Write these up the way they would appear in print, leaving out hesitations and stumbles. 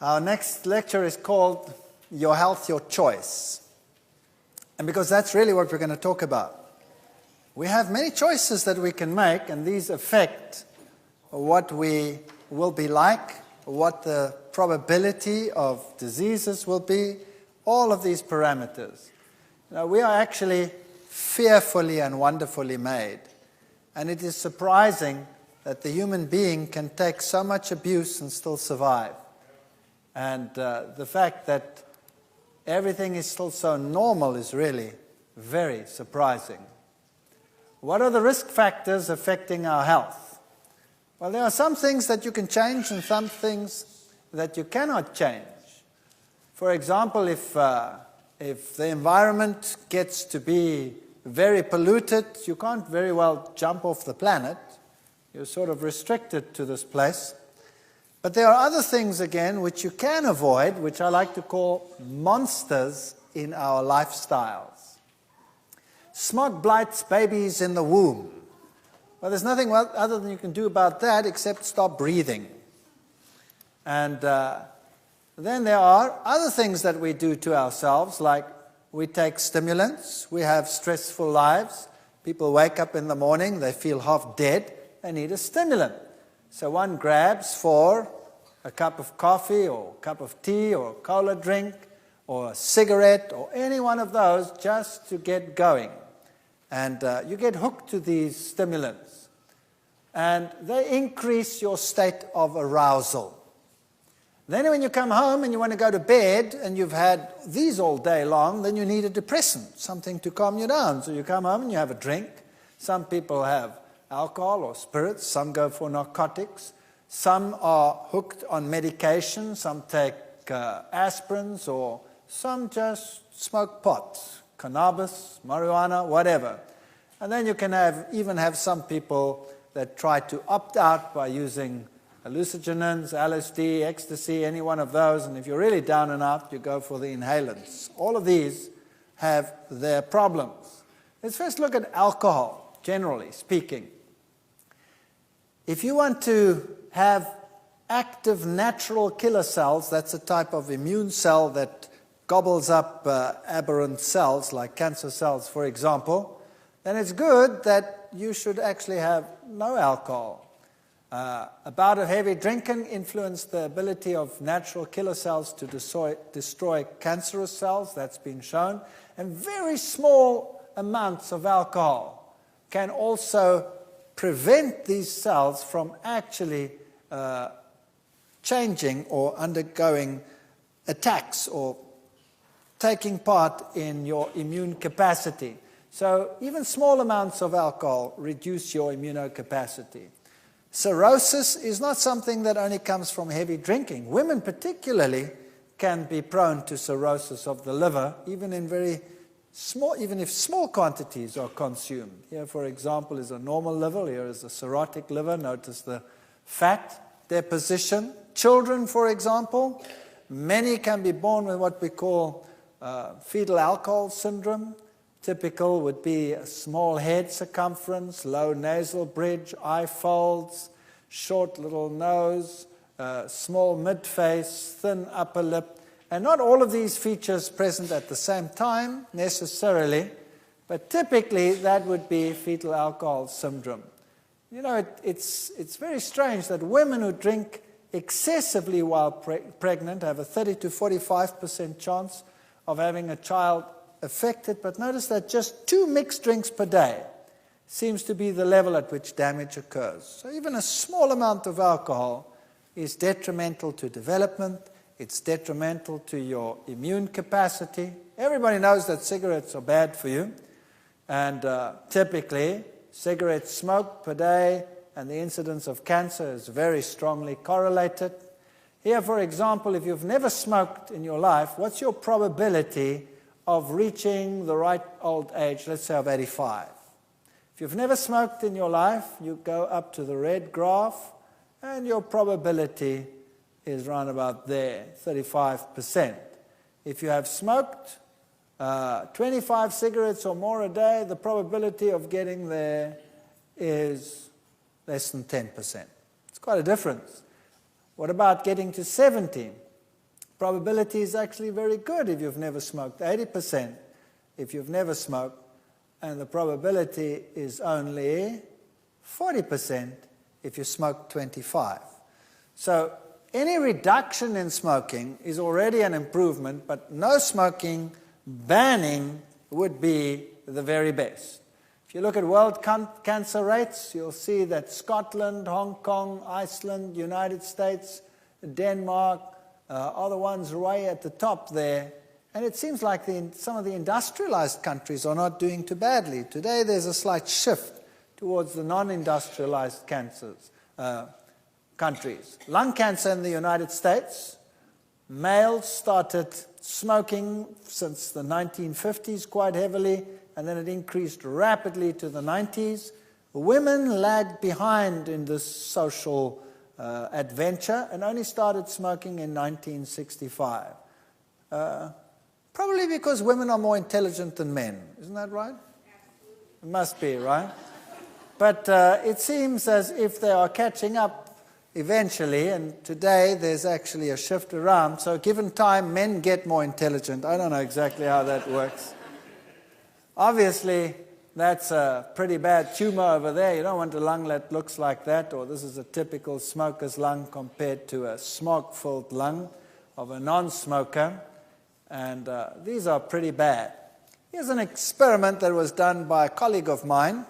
Our next lecture is called Your Health, Your Choice. And because that's really what we're going to talk about. We have many choices that we can make, and these affect what we will be like, what the probability of diseases will be, all of these parameters. Now, we are actually fearfully and wonderfully made. And it is surprising that the human being can take so much abuse and still survive. And the fact that everything is still so normal is really very surprising. What are the risk factors affecting our health? Well, there are some things that you can change and some things that you cannot change. For example, if the environment gets to be very polluted, you can't very well jump off the planet. You're sort of restricted to this place. But there are other things, again, which you can avoid, which I like to call monsters in our lifestyles. Smog blights babies in the womb. Well, there's nothing other than you can do about that except stop breathing. And then there are other things that we do to ourselves, like we take stimulants, we have stressful lives. People wake up in the morning, they feel half dead, they need a stimulant. So one grabs for a cup of coffee or a cup of tea or a cola drink or a cigarette or any one of those just to get going. And you get hooked to these stimulants. And they increase your state of arousal. Then when you come home and you want to go to bed and you've had these all day long, then you need a depressant, something to calm you down. So you come home and you have a drink. Some people have alcohol or spirits. Some go for narcotics. Some are hooked on medication. Some take aspirins, or some just smoke pot, cannabis, marijuana, whatever. And then you can even have some people that try to opt out by using hallucinogens, LSD, ecstasy, any one of those, and if you're really down and out, you go for the inhalants. All of these have their problems. Let's first look at alcohol, generally speaking. If you want to have active natural killer cells, that's a type of immune cell that gobbles up aberrant cells, like cancer cells, for example, then it's good that you should actually have no alcohol. A bout of heavy drinking influenced the ability of natural killer cells to destroy cancerous cells. That's been shown. And very small amounts of alcohol can also prevent these cells from actually changing or undergoing attacks or taking part in your immune capacity. So even small amounts of alcohol reduce your immunocapacity. Cirrhosis is not something that only comes from heavy drinking. Women particularly can be prone to cirrhosis of the liver, even if small quantities are consumed. Here, for example, is a normal liver. Here is a cirrhotic liver. Notice the fat deposition. Children, for example, many can be born with what we call fetal alcohol syndrome. Typical would be a small head circumference, low nasal bridge, eye folds, short little nose, small mid-face, thin upper lip. And not all of these features present at the same time necessarily, but typically that would be fetal alcohol syndrome. You know, it's very strange that women who drink excessively while pregnant have a 30 to 45% chance of having a child affected, but notice that just 2 mixed drinks per day seems to be the level at which damage occurs. So even a small amount of alcohol is detrimental to development, it's detrimental to your immune capacity. Everybody knows that cigarettes are bad for you, and typically cigarette smoke per day and the incidence of cancer is very strongly correlated. Here, for example, if you've never smoked in your life, what's your probability of reaching the right old age, let's say of 85. If you've never smoked in your life, you go up to the red graph, and your probability is around about there, 35%. If you have smoked 25 cigarettes or more a day, the probability of getting there is less than 10%. It's quite a difference. What about getting to 70? probability is actually very good if you've never smoked, 80% if you've never smoked, and the probability is only 40% if you smoke 25. So any reduction in smoking is already an improvement, but no smoking, banning would be the very best. If you look at world cancer rates, you'll see that Scotland, Hong Kong, Iceland, United States, Denmark are the ones way at the top there. And it seems like some of the industrialized countries are not doing too badly. Today there's a slight shift towards the non-industrialized countries. Lung cancer in the United States, males started smoking since the 1950s quite heavily, and then it increased rapidly to the 90s. Women lagged behind in this social adventure and only started smoking in 1965. Probably because women are more intelligent than men. Isn't that right? It must be, right? But it seems as if they are catching up eventually, and today there's actually a shift around. So given time, men get more intelligent. I don't know exactly how that works. Obviously, that's a pretty bad tumor over there. You don't want a lung that looks like that, or this is a typical smoker's lung compared to a smoke-filled lung of a non-smoker. And these are pretty bad. Here's an experiment that was done by a colleague of mine.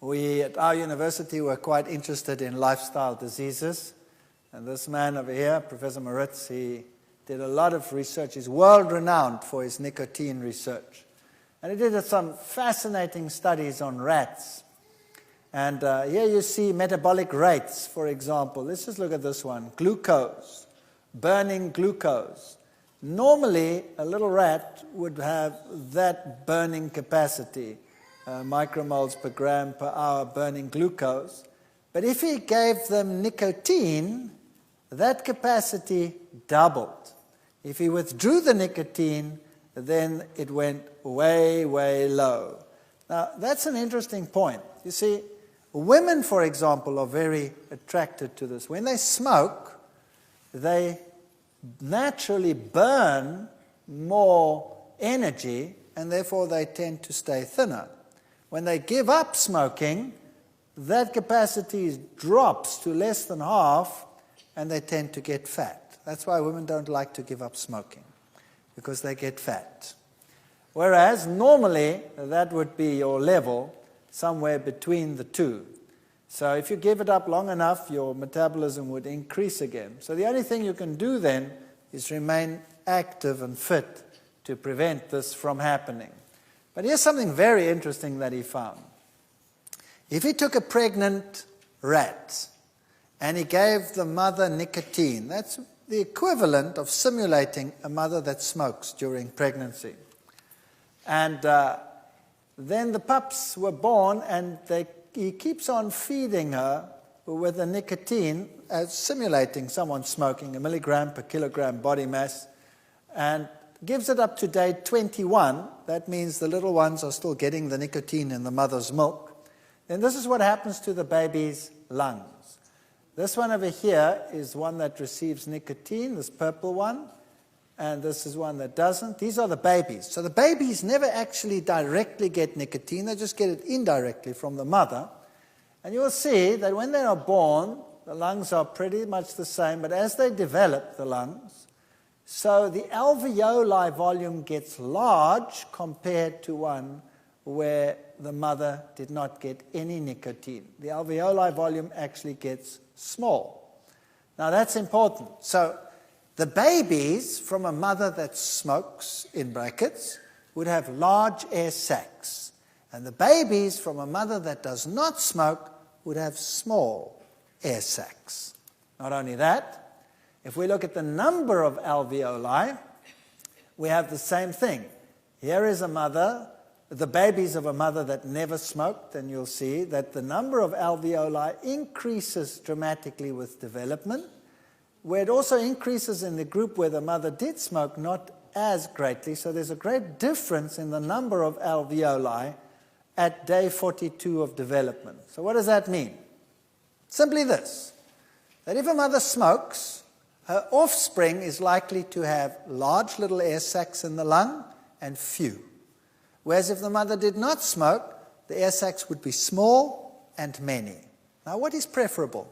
We, at our university, were quite interested in lifestyle diseases. And this man over here, Professor Moritz, he did a lot of research. He's world-renowned for his nicotine research. And he did some fascinating studies on rats. And here you see metabolic rates, for example. Let's just look at this one. Glucose, burning glucose. Normally, a little rat would have that burning capacity, micromoles per gram per hour burning glucose. But if he gave them nicotine, that capacity doubled. If he withdrew the nicotine, then it went way, way low. Now, that's an interesting point. You see, women, for example, are very attracted to this. When they smoke, they naturally burn more energy, and therefore they tend to stay thinner. When they give up smoking, that capacity drops to less than half, and they tend to get fat. That's why women don't like to give up smoking, because they get fat. Whereas normally that would be your level, somewhere between the two. So if you give it up long enough, your metabolism would increase again. So the only thing you can do then is remain active and fit to prevent this from happening. But here's something very interesting that he found. If he took a pregnant rat and he gave the mother nicotine, that's the equivalent of simulating a mother that smokes during pregnancy. And then the pups were born, and he keeps on feeding her with the nicotine, simulating someone smoking, 1 milligram per kilogram body mass, and gives it up to day 21. That means the little ones are still getting the nicotine in the mother's milk. Then this is what happens to the baby's lungs. This one over here is one that receives nicotine, this purple one, and this is one that doesn't. These are the babies. So the babies never actually directly get nicotine, they just get it indirectly from the mother. And you'll see that when they are born, the lungs are pretty much the same, but as they develop the lungs, so the alveoli volume gets large compared to one where the mother did not get any nicotine. The alveoli volume actually gets small. Now that's important. So the babies from a mother that smokes, in brackets, would have large air sacs. And the babies from a mother that does not smoke would have small air sacs. Not only that, if we look at the number of alveoli, we have the same thing. Here is a mother, the babies of a mother that never smoked, and you'll see that the number of alveoli increases dramatically with development, where it also increases in the group where the mother did smoke, not as greatly. So there's a great difference in the number of alveoli at day 42 of development. So what does that mean? Simply this, that if a mother smokes, her offspring is likely to have large little air sacs in the lung and few. Whereas if the mother did not smoke, the air sacs would be small and many. Now, what is preferable?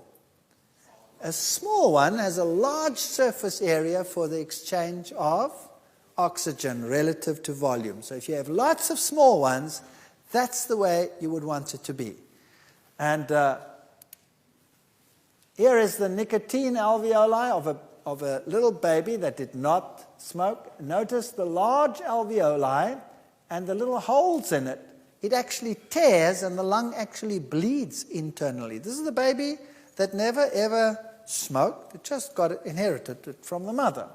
A small one has a large surface area for the exchange of oxygen relative to volume. So if you have lots of small ones, that's the way you would want it to be. And here is the nicotine alveoli of a little baby that did not smoke. Notice the large alveoli and the little holes in it. It actually tears and the lung actually bleeds internally. This is the baby that never ever smoked. It just inherited it from the mother.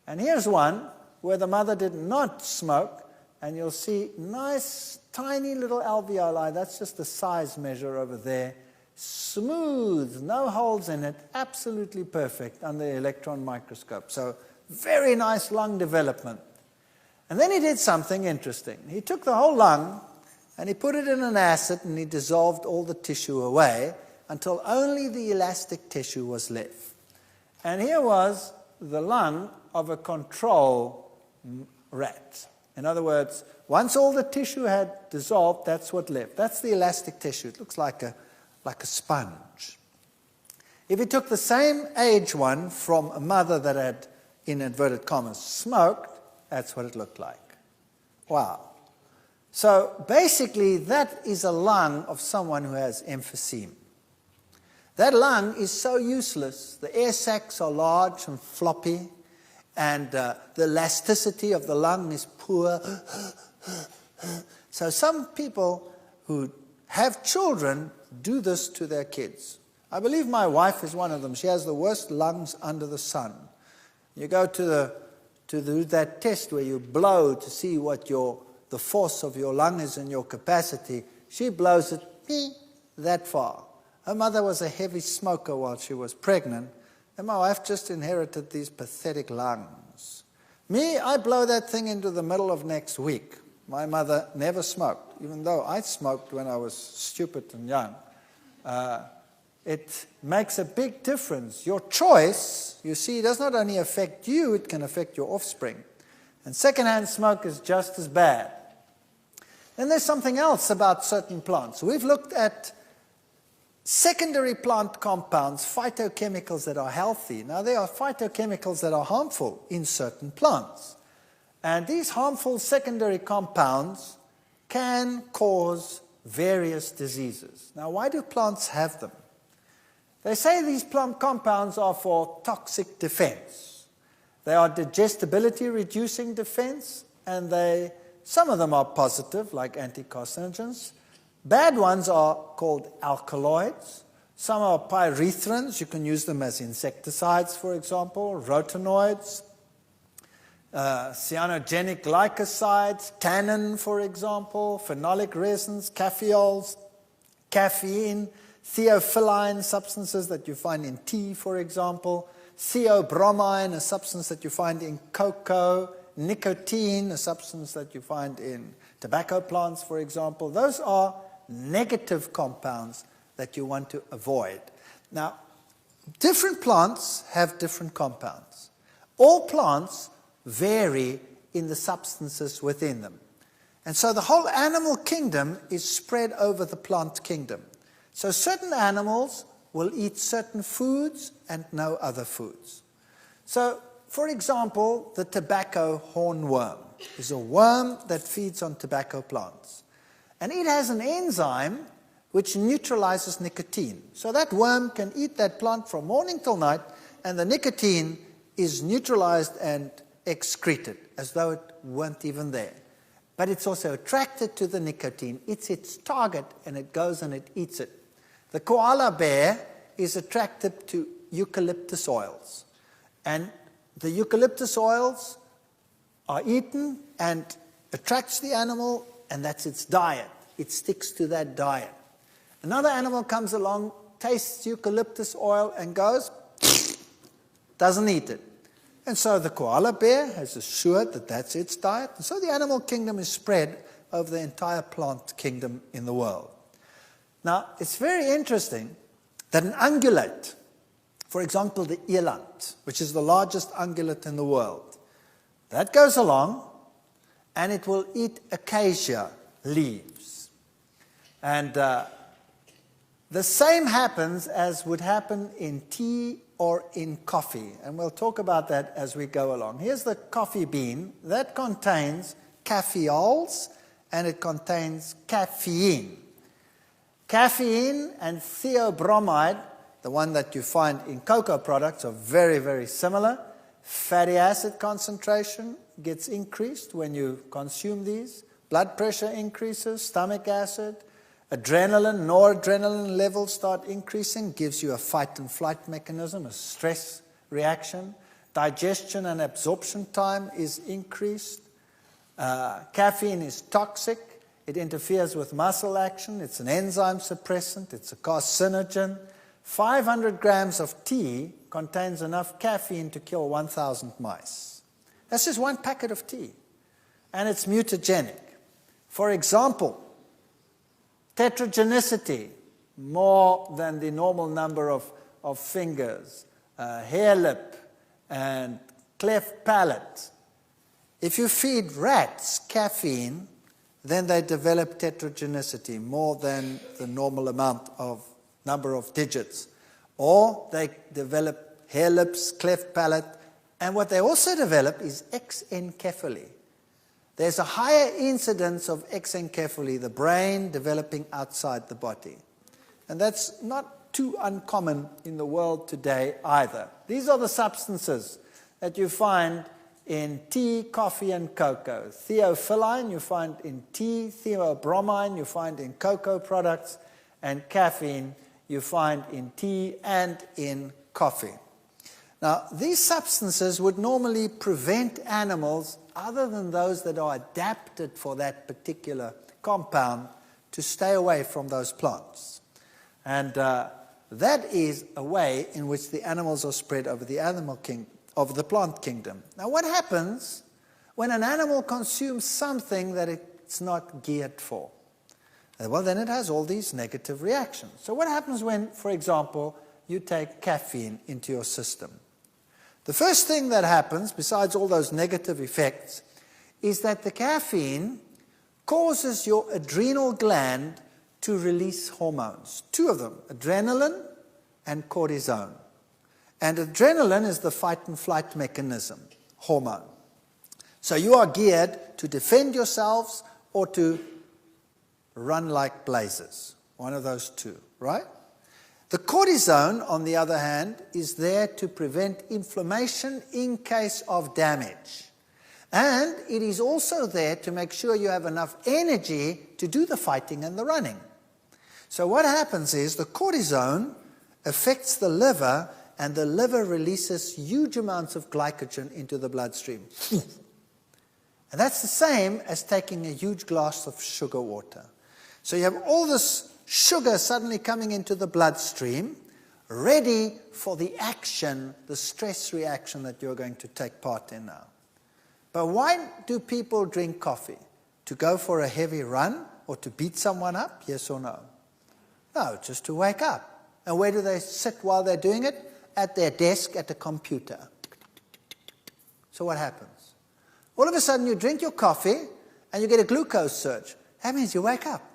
And here's one where the mother did not smoke, and you'll see nice tiny little alveoli. That's just the size measure over there. Smooth, no holes in it, absolutely perfect under the electron microscope. So very nice lung development. And then he did something interesting. He took the whole lung and he put it in an acid and he dissolved all the tissue away until only the elastic tissue was left. And here was the lung of a control rat. In other words, once all the tissue had dissolved, that's what left. That's the elastic tissue. It looks like a sponge. If you took the same age one from a mother that had, in inverted commas, smoked, that's what it looked like. Wow. So basically, that is a lung of someone who has emphysema. That lung is so useless. The air sacs are large and floppy, and the elasticity of the lung is poor. So some people who have children do this to their kids. I believe my wife is one of them. She has the worst lungs under the sun. You go to that test where you blow to see what the force of your lung is and your capacity. She blows it that far. Her mother was a heavy smoker while she was pregnant, and my wife just inherited these pathetic lungs. Me, I blow that thing into the middle of next week. My mother never smoked, even though I smoked when I was stupid and young. It makes a big difference. Your choice, you see, does not only affect you, it can affect your offspring. And secondhand smoke is just as bad. Then there's something else about certain plants. We've looked at secondary plant compounds, phytochemicals that are healthy. Now, there are phytochemicals that are harmful in certain plants. And these harmful secondary compounds can cause various diseases. Now, why do plants have them? They say these plant compounds are for toxic defense. They are digestibility reducing defense, and some of them are positive, like anticarcinogens. Bad ones are called alkaloids. Some are pyrethrins. You can use them as insecticides, for example, rotinoids, cyanogenic glycosides, tannin, for example, phenolic resins, caffeols, caffeine, theophylline substances that you find in tea, for example, theobromine, a substance that you find in cocoa, nicotine, a substance that you find in tobacco plants, for example. Those are negative compounds that you want to avoid. Now, different plants have different compounds. All plants vary in the substances within them. And so the whole animal kingdom is spread over the plant kingdom. So certain animals will eat certain foods and no other foods. So, for example, the tobacco hornworm is a worm that feeds on tobacco plants. And it has an enzyme which neutralizes nicotine. So that worm can eat that plant from morning till night, and the nicotine is neutralized and excreted as though it weren't even there. But it's also attracted to the nicotine. It's its target, and it goes and it eats it. The koala bear is attracted to eucalyptus oils. And the eucalyptus oils are eaten and attracts the animal, and that's its diet. It sticks to that diet. Another animal comes along, tastes eucalyptus oil, and goes, doesn't eat it. And so the koala bear has assured that that's its diet. And so the animal kingdom is spread over the entire plant kingdom in the world. Now, it's very interesting that an ungulate, For example, the eland, which is the largest ungulate in the world. That goes along and it will eat acacia leaves. And the same happens as would happen in tea or in coffee. And we'll talk about that as we go along. Here's the coffee bean. That contains caffeols and it contains caffeine. Caffeine and theobromide, the one that you find in cocoa products, are very, very similar. Fatty acid concentration gets increased when you consume these. Blood pressure increases, stomach acid. Adrenaline, noradrenaline levels start increasing, gives you a fight and flight mechanism, a stress reaction. Digestion and absorption time is increased. Caffeine is toxic. It interferes with muscle action. It's an enzyme suppressant. It's a carcinogen. 500 grams of tea contains enough caffeine to kill 1,000 mice. That's just one packet of tea. And it's mutagenic. For example, tetragenicity, more than the normal number of fingers, hair lip, and cleft palate. If you feed rats caffeine, then they develop tetragenicity, more than the normal number of digits. Or they develop hair lips, cleft palate, and what they also develop is exencephaly. There's a higher incidence of exencephaly, the brain developing outside the body. And that's not too uncommon in the world today either. These are the substances that you find in tea, coffee, and cocoa. Theophylline you find in tea, theobromine you find in cocoa products, and caffeine you find in tea and in coffee. Now, these substances would normally prevent animals, other than those that are adapted for that particular compound, to stay away from those plants. And that is a way in which the animals are spread over the plant kingdom. Now, what happens when an animal consumes something that it's not geared for? Well, then it has all these negative reactions. So what happens when, for example, you take caffeine into your system? The first thing that happens, besides all those negative effects, is that the caffeine causes your adrenal gland to release hormones. Two of them, adrenaline and cortisone. And adrenaline is the fight and flight mechanism, hormone. So you are geared to defend yourselves or to run like blazes. One of those two, right? The cortisone, on the other hand, is there to prevent inflammation in case of damage. And it is also there to make sure you have enough energy to do the fighting and the running. So what happens is the cortisone affects the liver, and the liver releases huge amounts of glycogen into the bloodstream. And that's the same as taking a huge glass of sugar water. So you have all this sugar suddenly coming into the bloodstream, ready for the action, the stress reaction that you're going to take part in now. But why do people drink coffee? To go for a heavy run or to beat someone up? Yes or no? No, just to wake up. And where do they sit while they're doing it? At their desk at a computer. So what happens? All of a sudden you drink your coffee and you get a glucose surge. That means you wake up.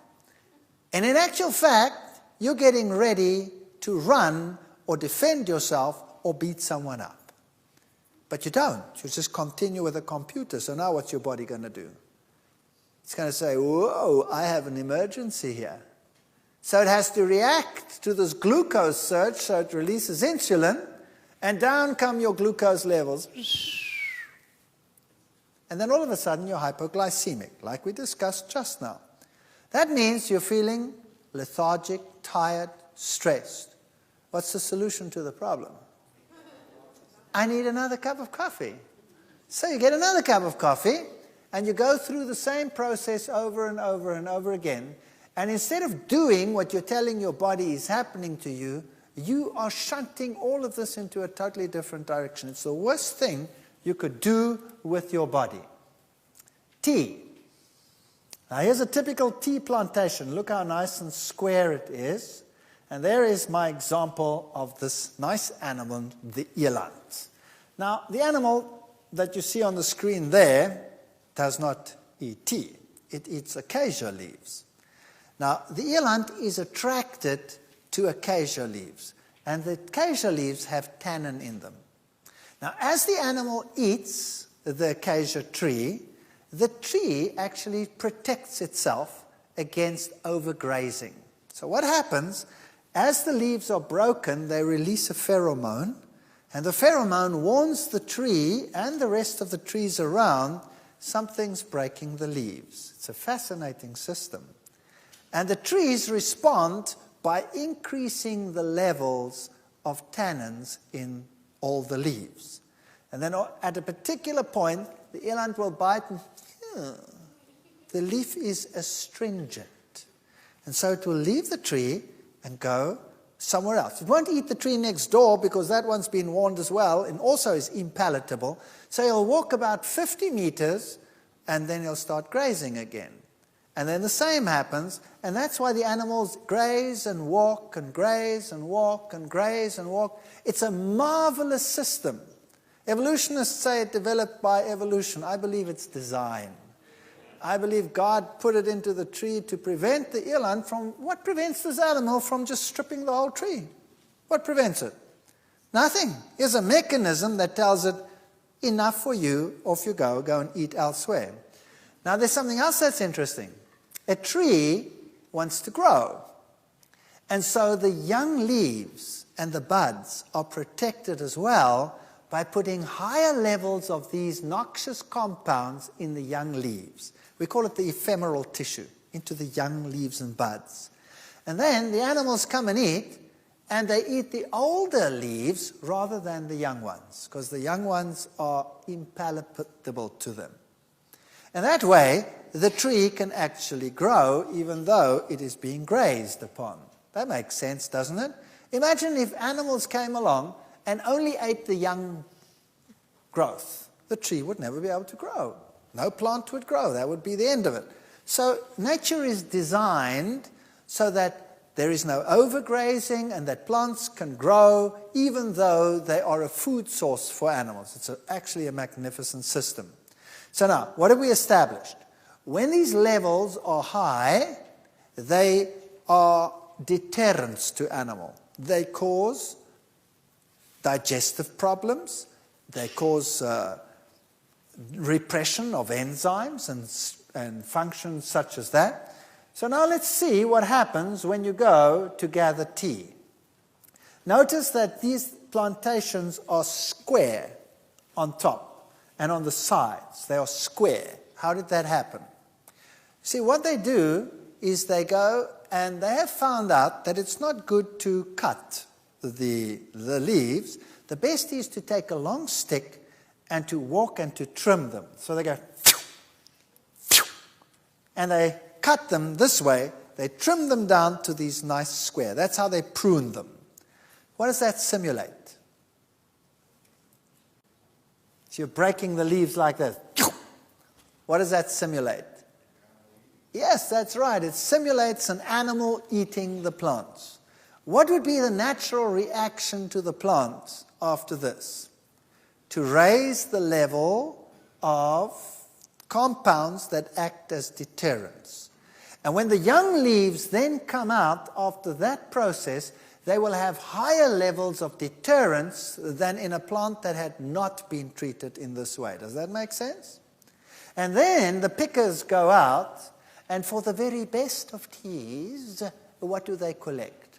And in actual fact, you're getting ready to run or defend yourself or beat someone up. But you don't. You just continue with a computer. So now what's your body going to do? It's going to say, whoa, I have an emergency here. So it has to react to this glucose surge, so it releases insulin, and down come your glucose levels. And then all of a sudden you're hypoglycemic, like we discussed just now. That means you're feeling lethargic, tired, stressed. What's the solution to the problem? I need another cup of coffee. So you get another cup of coffee, and you go through the same process over and over and over again. And instead of doing what you're telling your body is happening to you, you are shunting all of this into a totally different direction. It's the worst thing you could do with your body. Tea. Now here's a typical tea plantation. Look how nice and square it is. And there is my example of this nice animal, the eland. Now, the animal that you see on the screen there does not eat tea. It eats acacia leaves. Now, the eland is attracted to acacia leaves, and the acacia leaves have tannin in them. Now, as the animal eats the acacia tree, the tree actually protects itself against overgrazing. So what happens, as the leaves are broken, they release a pheromone, and the pheromone warns the tree and the rest of the trees around something's breaking the leaves. It's a fascinating system. And the trees respond by increasing the levels of tannins in all the leaves. And then at a particular point, the eland will bite and the leaf is astringent. And so it will leave the tree and go somewhere else. It won't eat the tree next door because that one's been warned as well and also is impalatable. So he'll walk about 50 meters and then he'll start grazing again. And then the same happens, and that's why the animals graze and walk and graze and walk and graze and walk. It's a marvelous system. Evolutionists say it developed by evolution. I believe it's design. I believe God put it into the tree to prevent the eland from, what prevents this animal from just stripping the whole tree? What prevents it? Nothing. Here's a mechanism that tells it, enough for you, off you go and eat elsewhere. Now there's something else that's interesting. A tree wants to grow. And so the young leaves and the buds are protected as well by putting higher levels of these noxious compounds in the young leaves. We call it the ephemeral tissue, into the young leaves and buds. And then the animals come and eat, and they eat the older leaves rather than the young ones, because the young ones are impalatable to them. And that way, the tree can actually grow even though it is being grazed upon. That makes sense, doesn't it? Imagine if animals came along and only ate the young growth. The tree would never be able to grow. No plant would grow. That would be the end of it. So nature is designed so that there is no overgrazing and that plants can grow even though they are a food source for animals. It's actually a magnificent system. So now, what have we established? When these levels are high, they are deterrents to animal. They cause digestive problems. They cause repression of enzymes and functions such as that. So now let's see what happens when you go to gather tea. Notice that these plantations are square on top and on the sides. They are square. How did that happen? See, what they do is they go and they have found out that it's not good to cut the leaves. The best is to take a long stick and to walk and to trim them. So they go, and they cut them this way. They trim them down to these nice square. That's how they prune them. What does that simulate? So you're breaking the leaves like this. What does that simulate? Yes, that's right. It simulates an animal eating the plants. What would be the natural reaction to the plants after this? To raise the level of compounds that act as deterrents. And when the young leaves then come out after that process, they will have higher levels of deterrents than in a plant that had not been treated in this way. Does that make sense? And then the pickers go out, and for the very best of teas, what do they collect?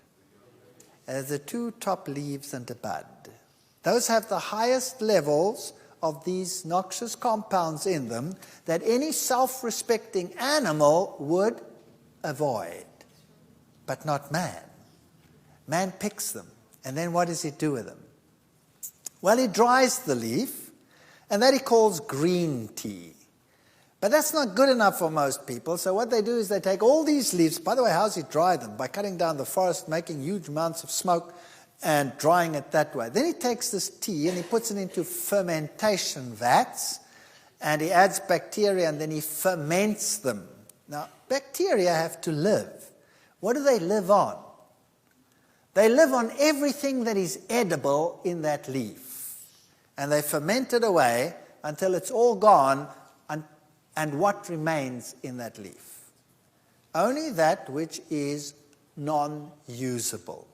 The two top leaves and a bud. Those have the highest levels of these noxious compounds in them that any self-respecting animal would avoid, but not man. Man picks them, and then what does he do with them? Well, he dries the leaf, and that he calls green tea. But that's not good enough for most people, so what they do is they take all these leaves. By the way, how does he dry them? By cutting down the forest, making huge amounts of smoke, and drying it that way. Then he takes this tea and he puts it into fermentation vats, and he adds bacteria, and then he ferments them. Now, bacteria have to live. What do they live on? They live on everything that is edible in that leaf. And they ferment it away until it's all gone, and what remains in that leaf? Only that which is non-usable.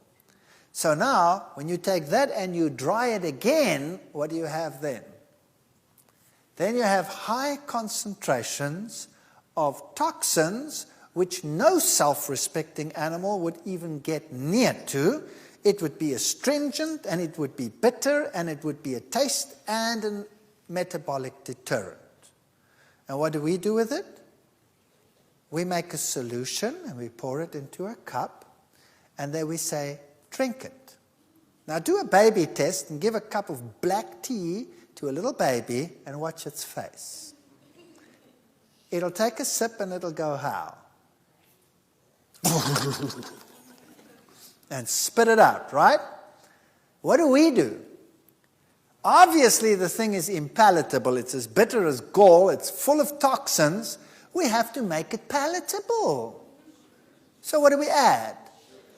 So now, when you take that and you dry it again, what do you have then? Then you have high concentrations of toxins which no self-respecting animal would even get near to. It would be astringent, and it would be bitter, and it would be a taste and a metabolic deterrent. And what do we do with it? We make a solution, and we pour it into a cup, and then we say, drink it. Now do a baby test and give a cup of black tea to a little baby and watch its face. It'll take a sip and it'll go, how? And spit it out, right? What do? Obviously the thing is impalatable. It's as bitter as gall. It's full of toxins. We have to make it palatable. So what do we add?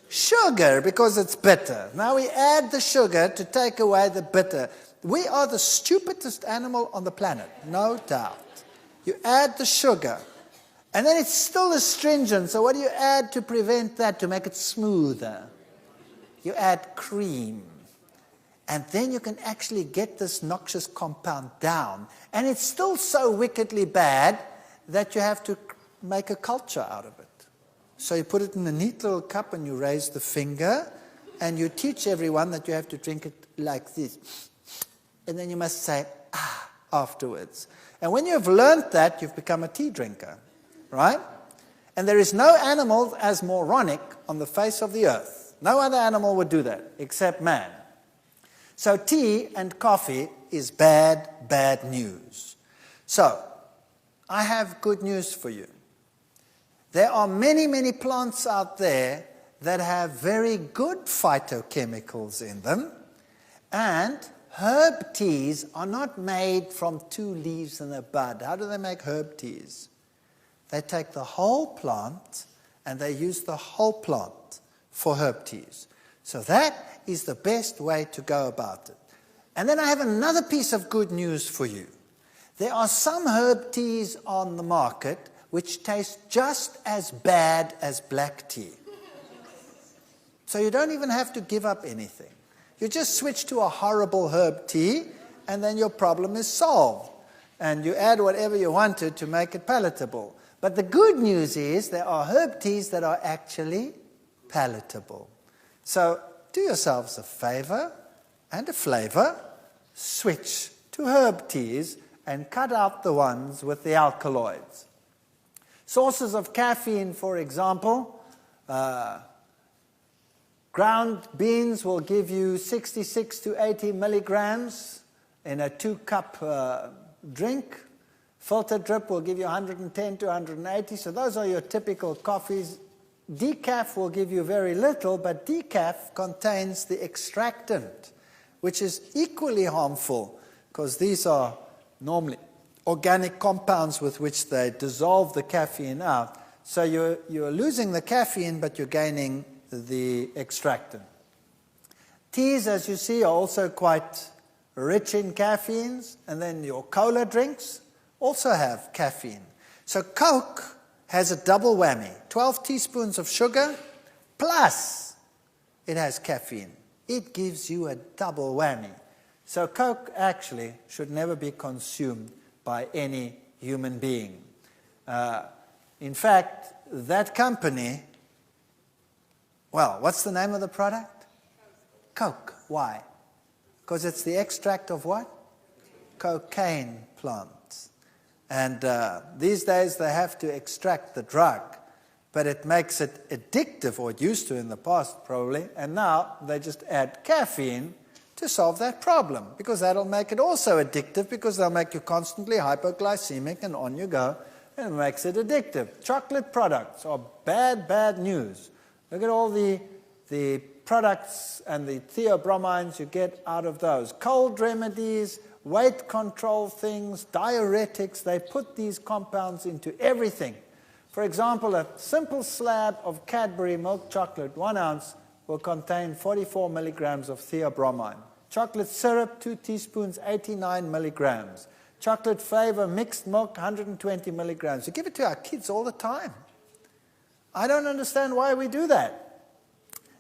Sugar, because it's bitter. Now we add the sugar to take away the bitter. We are the stupidest animal on the planet, no doubt. You add the sugar, and then it's still astringent. So what do you add to prevent that, to make it smoother? You add cream. And then you can actually get this noxious compound down. And it's still so wickedly bad that you have to make a culture out of it. So you put it in a neat little cup and you raise the finger and you teach everyone that you have to drink it like this. And then you must say, ah, afterwards. And when you've learned that, you've become a tea drinker, right? And there is no animal as moronic on the face of the earth. No other animal would do that except man. So tea and coffee is bad, bad news. So I have good news for you. There are many, many plants out there that have very good phytochemicals in them, and herb teas are not made from 2 leaves and a bud. How do they make herb teas? They take the whole plant and they use the whole plant for herb teas. So that is the best way to go about it. And then I have another piece of good news for you. There are some herb teas on the market which taste just as bad as black tea. So you don't even have to give up anything. You just switch to a horrible herb tea, and then your problem is solved. And you add whatever you wanted to make it palatable. But the good news is there are herb teas that are actually palatable. So do yourselves a favor and a flavor. Switch to herb teas and cut out the ones with the alkaloids. Sources of caffeine, for example, ground beans will give you 66 to 80 milligrams in a 2-cup drink. Filter drip will give you 110 to 180. So those are your typical coffees. Decaf will give you very little, but decaf contains the extractant, which is equally harmful because these are normally organic compounds with which they dissolve the caffeine out. So you're losing the caffeine, but you're gaining the extractant. Teas, as you see, are also quite rich in caffeines. And then your cola drinks also have caffeine. So Coke has a double whammy. 12 teaspoons of sugar, plus it has caffeine. It gives you a double whammy. So Coke actually should never be consumed by any human being. In fact, that company, well, what's the name of the product? Coke. Why? Because it's the extract of what? Cocaine plants. And these days they have to extract the drug, but it makes it addictive, or it used to in the past probably, and now they just add caffeine to solve that problem, because that'll make it also addictive, because they'll make you constantly hypoglycemic and on you go, and it makes it addictive. Chocolate products are bad, bad news. Look at all the products and the theobromines you get out of those. Cold remedies, weight control things, diuretics, they put these compounds into everything. For example, a simple slab of Cadbury milk chocolate, 1 ounce, will contain 44 milligrams of theobromine. Chocolate syrup, 2 teaspoons, 89 milligrams. Chocolate flavor, mixed milk, 120 milligrams. We give it to our kids all the time. I don't understand why we do that.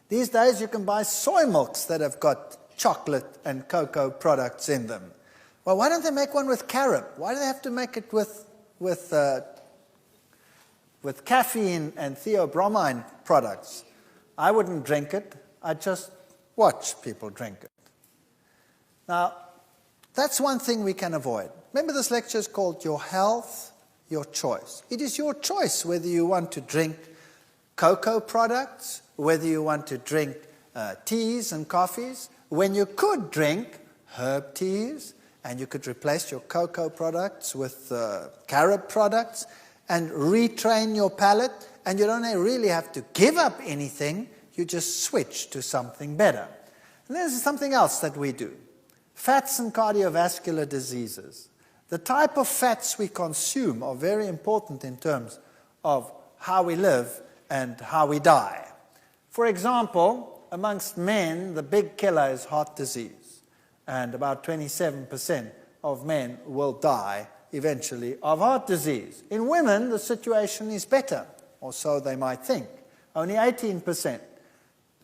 These days you can buy soy milks that have got chocolate and cocoa products in them. Well, why don't they make one with carob? Why do they have to make it with caffeine and theobromine products? I wouldn't drink it. I'd just watch people drink it. Now, that's one thing we can avoid. Remember, this lecture is called Your Health, Your Choice. It is your choice whether you want to drink cocoa products, whether you want to drink teas and coffees, when you could drink herb teas, and you could replace your cocoa products with carob products, and retrain your palate, and you don't really have to give up anything, you just switch to something better. And there's something else that we do. Fats and cardiovascular diseases. The type of fats we consume are very important in terms of how we live and how we die. For example, amongst men, the big killer is heart disease. And about 27% of men will die eventually of heart disease. In women, the situation is better, or so they might think. Only 18%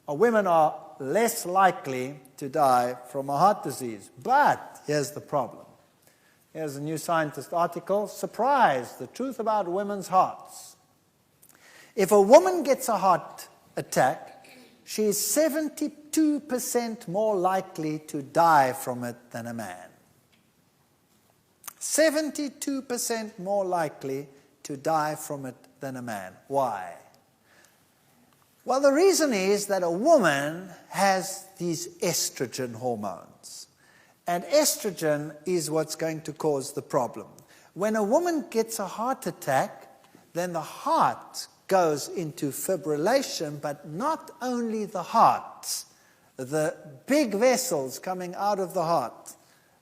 of women are less likely to die from a heart disease. But here's the problem. Here's a New Scientist article. Surprise, the truth about women's hearts. If a woman gets a heart attack, she is 72% more likely to die from it than a man. 72% more likely to die from it than a man. Why? Well, the reason is that a woman has these estrogen hormones. And estrogen is what's going to cause the problem. When a woman gets a heart attack, then the heart goes into fibrillation, but not only the heart. The big vessels coming out of the heart,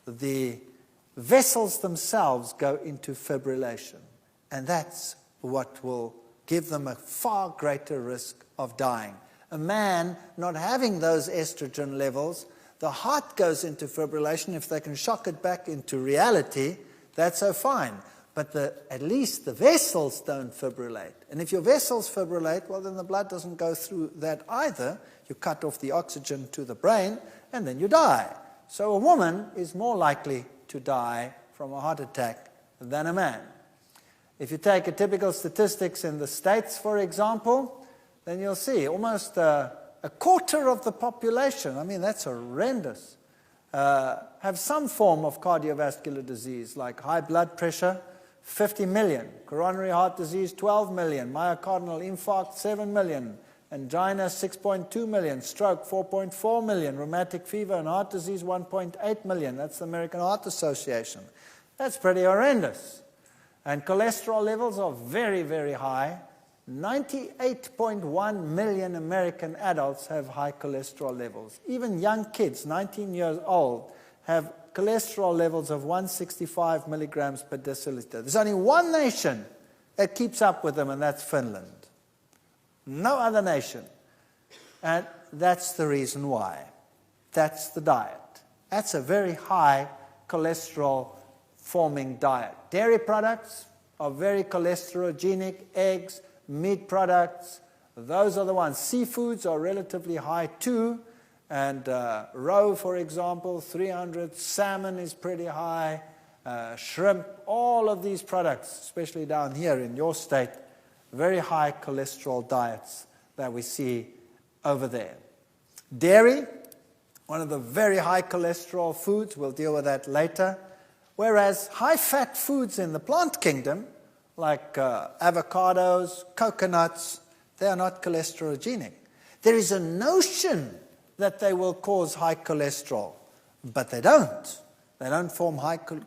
the vessels themselves go into fibrillation. And that's what will give them a far greater risk of dying. A man not having those estrogen levels, the heart goes into fibrillation. If they can shock it back into reality, that's so fine. But at least the vessels don't fibrillate. And if your vessels fibrillate, well, then the blood doesn't go through that either. You cut off the oxygen to the brain, and then you die. So a woman is more likely to die from a heart attack than a man. If you take a typical statistics in the States, for example, then you'll see almost a quarter of the population, I mean, that's horrendous, have some form of cardiovascular disease, like high blood pressure, 50 million, coronary heart disease, 12 million, myocardial infarct, 7 million, angina, 6.2 million, stroke, 4.4 million, rheumatic fever and heart disease, 1.8 million. That's the American Heart Association. That's pretty horrendous. And cholesterol levels are very, very high. 98.1 million American adults have high cholesterol levels. Even young kids, 19 years old, have cholesterol levels of 165 milligrams per deciliter. There's only one nation that keeps up with them, and that's Finland. No other nation. And that's the reason why. That's the diet. That's a very high cholesterol-forming diet. Dairy products are very cholesterogenic. Eggs, meat products, those are the ones. Seafoods are relatively high too. And roe, for example, 300. Salmon is pretty high. Shrimp, all of these products, especially down here in your state, very high cholesterol diets that we see over there. Dairy, one of the very high cholesterol foods. We'll deal with that later. Whereas high-fat foods in the plant kingdom, like avocados, coconuts, they are not cholesterogenic. There is a notion that they will cause high cholesterol, but they don't. They don't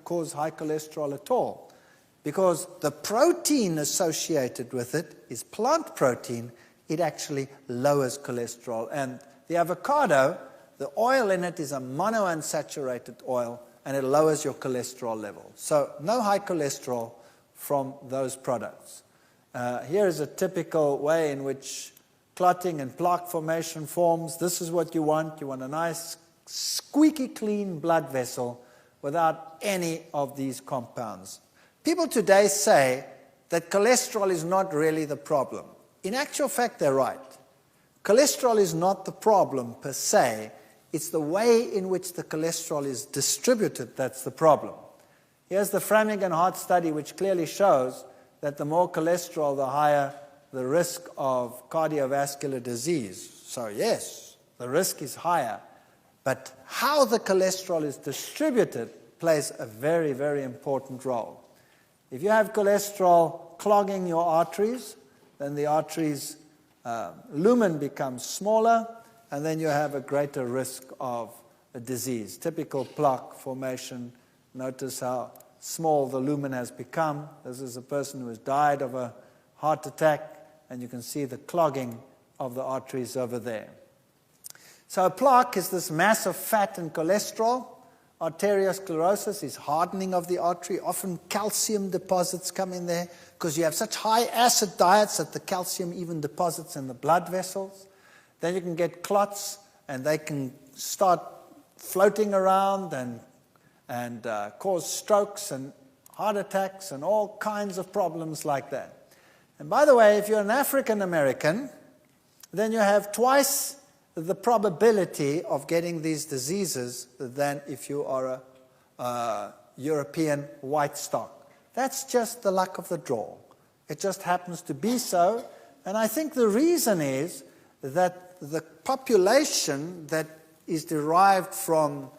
cause high cholesterol at all, because the protein associated with it is plant protein. It actually lowers cholesterol. And the avocado, the oil in it is a monounsaturated oil, and it lowers your cholesterol level. So no high cholesterol from those products. Here is a typical way in which clotting and plaque formation forms. This is what you want. You want a nice, squeaky clean blood vessel without any of these compounds. People today say that cholesterol is not really the problem. In actual fact, they're right. Cholesterol is not the problem per se. It's the way in which the cholesterol is distributed that's the problem. Here's the Framingham heart study, which clearly shows that the more cholesterol, the higher the risk of cardiovascular disease. So yes, the risk is higher. But how the cholesterol is distributed plays a very, very important role. If you have cholesterol clogging your arteries, then the arteries' lumen becomes smaller, and then you have a greater risk of a disease. Typical plaque formation. Notice how small the lumen has become. This is a person who has died of a heart attack, and you can see the clogging of the arteries over there. So a plaque is this mass of fat and cholesterol. Arteriosclerosis is hardening of the artery. Often calcium deposits come in there because you have such high acid diets that the calcium even deposits in the blood vessels. Then you can get clots, and they can start floating around and cause strokes and heart attacks and all kinds of problems like that. And by the way, if you're an African American, then you have twice the probability of getting these diseases than if you are a European white stock. That's just the luck of the draw. It just happens to be so. And I think the reason is that the population that is derived from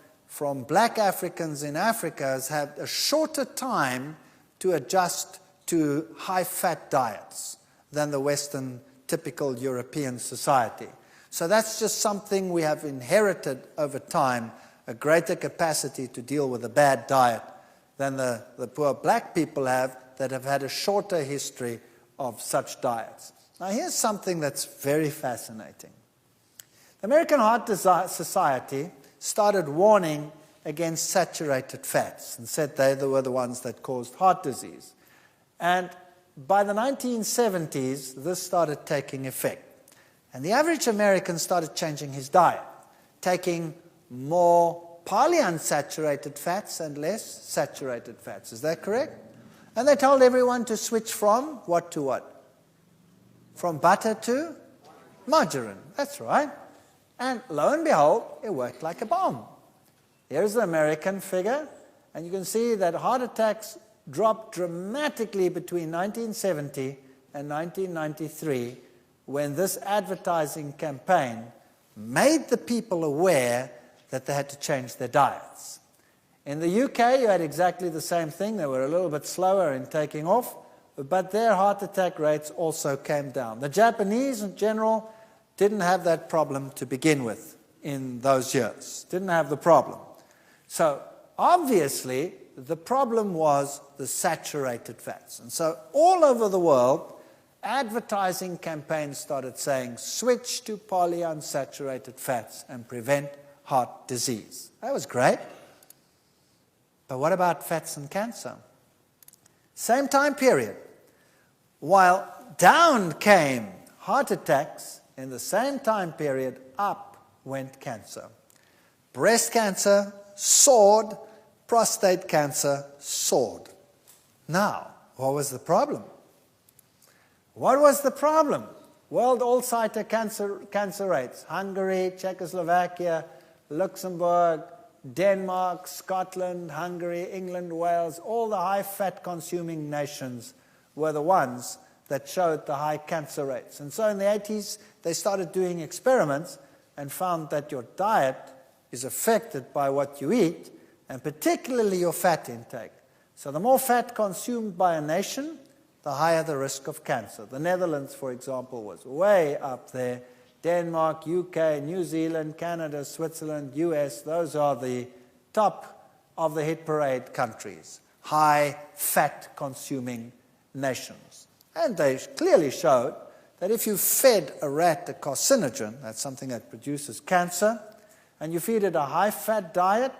black Africans in Africa has had a shorter time to adjust to high-fat diets than the Western typical European society. So that's just something we have inherited over time, a greater capacity to deal with a bad diet than the poor black people have that have had a shorter history of such diets. Now here's something that's very fascinating. The American Heart Society started warning against saturated fats and said they were the ones that caused heart disease. And by the 1970s, this started taking effect. And the average American started changing his diet, taking more polyunsaturated fats and less saturated fats. Is that correct? And they told everyone to switch from what to what? From butter to margarine. That's right. And lo and behold, it worked like a bomb. Here's the American figure, and you can see that heart attacks dropped dramatically between 1970 and 1993 when this advertising campaign made the people aware that they had to change their diets. In the UK, you had exactly the same thing. They were a little bit slower in taking off, but their heart attack rates also came down. The Japanese, in general, didn't have that problem to begin with in those years. Didn't have the problem. So, obviously, the problem was the saturated fats. And so, all over the world, advertising campaigns started saying, switch to polyunsaturated fats and prevent heart disease. That was great. But what about fats and cancer? Same time period. While down came heart attacks, in the same time period, up went cancer. Breast cancer soared, prostate cancer soared. Now, what was the problem? What was the problem? World all-sider cancer rates. Hungary, Czechoslovakia, Luxembourg, Denmark, Scotland, Hungary, England, Wales, all the high-fat consuming nations were the ones that showed the high cancer rates. And so in the 80s, they started doing experiments and found that your diet is affected by what you eat, and particularly your fat intake. So the more fat consumed by a nation, the higher the risk of cancer. The Netherlands, for example, was way up there. Denmark, UK, New Zealand, Canada, Switzerland, US, those are the top of the hit parade countries, high fat consuming nations. And they clearly showed that if you fed a rat a carcinogen, that's something that produces cancer, and you feed it a high-fat diet,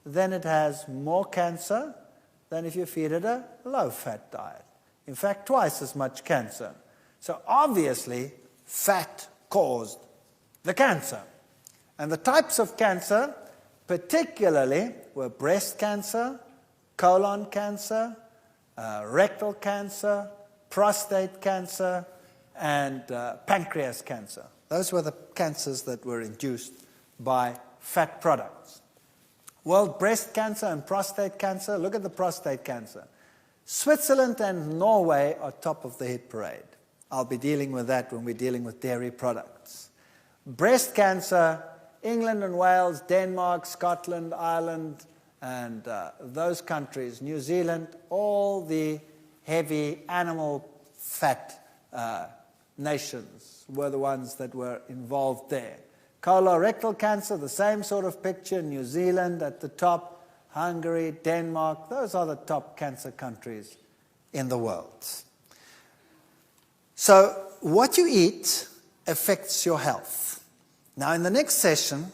then it has more cancer than if you feed it a low-fat diet. In fact, twice as much cancer. So obviously, fat caused the cancer. And the types of cancer particularly were breast cancer, colon cancer, rectal cancer, prostate cancer, and pancreas cancer. Those were the cancers that were induced by fat products. World breast cancer and prostate cancer, look at the prostate cancer. Switzerland and Norway are top of the hit parade. I'll be dealing with that when we're dealing with dairy products. Breast cancer, England and Wales, Denmark, Scotland, Ireland, and those countries, New Zealand, all the heavy animal fat nations were the ones that were involved there. Colorectal cancer, the same sort of picture, New Zealand at the top, Hungary, Denmark, those are the top cancer countries in the world. So what you eat affects your health. Now in the next session,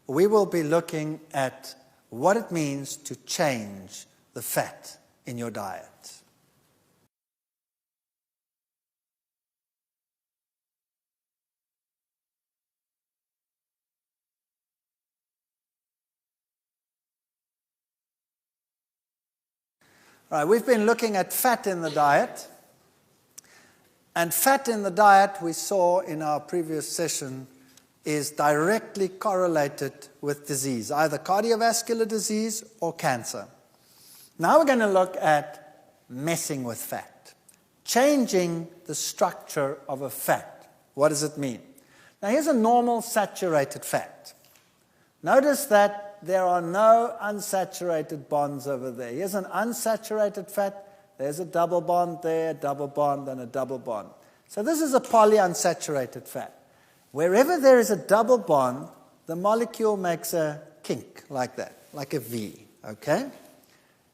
we will be looking at what it means to change the fat in your diet. All right, we've been looking at fat in the diet. And fat in the diet, we saw in our previous session, is directly correlated with disease, either cardiovascular disease or cancer. Now we're going to look at messing with fat, changing the structure of a fat. What does it mean? Now here's a normal saturated fat. Notice that there are no unsaturated bonds over there. Here's an unsaturated fat. There's a double bond there, a double bond, and a double bond. So this is a polyunsaturated fat. Wherever there is a double bond, the molecule makes a kink like that, like a V, okay?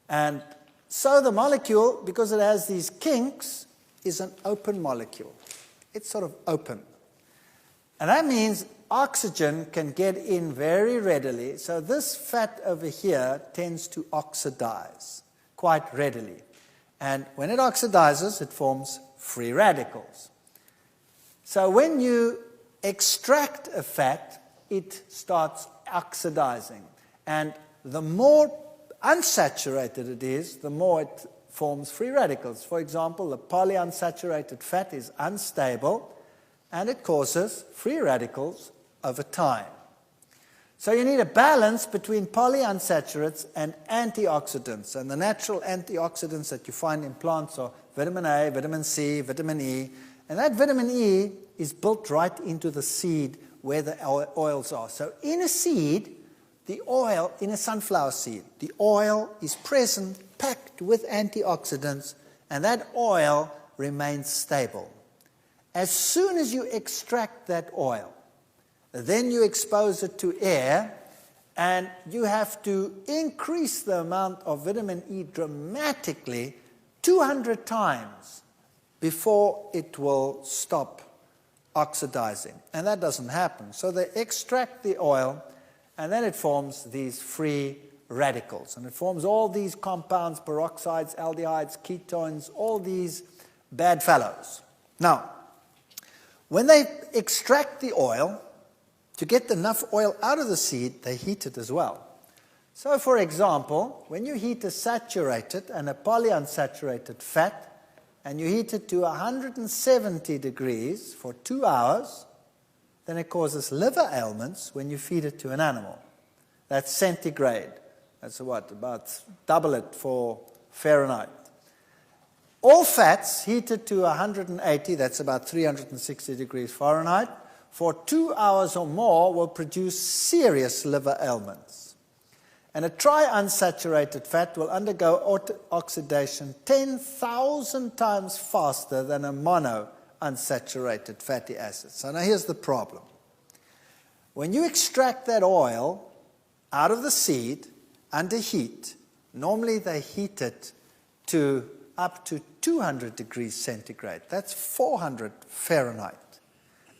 And so the molecule, because it has these kinks, is an open molecule. It's sort of open. And that means oxygen can get in very readily. So this fat over here tends to oxidize quite readily. And when it oxidizes, it forms free radicals. So when you extract a fat, it starts oxidizing. And the more unsaturated it is, the more it forms free radicals. For example, the polyunsaturated fat is unstable, and it causes free radicals over time. So you need a balance between polyunsaturates and antioxidants. And the natural antioxidants that you find in plants are vitamin A, vitamin C, vitamin E. And that vitamin E is built right into the seed where the oils are. So in a seed, the oil, in a sunflower seed, the oil is present, packed with antioxidants, and that oil remains stable. As soon as you extract that oil, then you expose it to air, and you have to increase the amount of vitamin E dramatically, 200 times, before it will stop oxidizing. And that doesn't happen. So they extract the oil, and then it forms these free radicals. And it forms all these compounds, peroxides, aldehydes, ketones, all these bad fellows. Now, when they extract the oil, to get enough oil out of the seed, they heat it as well. So, for example, when you heat a saturated and a polyunsaturated fat, and you heat it to 170 degrees for 2 hours, then it causes liver ailments when you feed it to an animal. That's centigrade. That's what? About double it for Fahrenheit. All fats heated to 180, that's about 360 degrees Fahrenheit, for 2 hours or more will produce serious liver ailments. And a triunsaturated fat will undergo oxidation 10,000 times faster than a monounsaturated fatty acid. So now here's the problem. When you extract that oil out of the seed under heat, normally they heat it to up to 200 degrees centigrade. That's 400 Fahrenheit.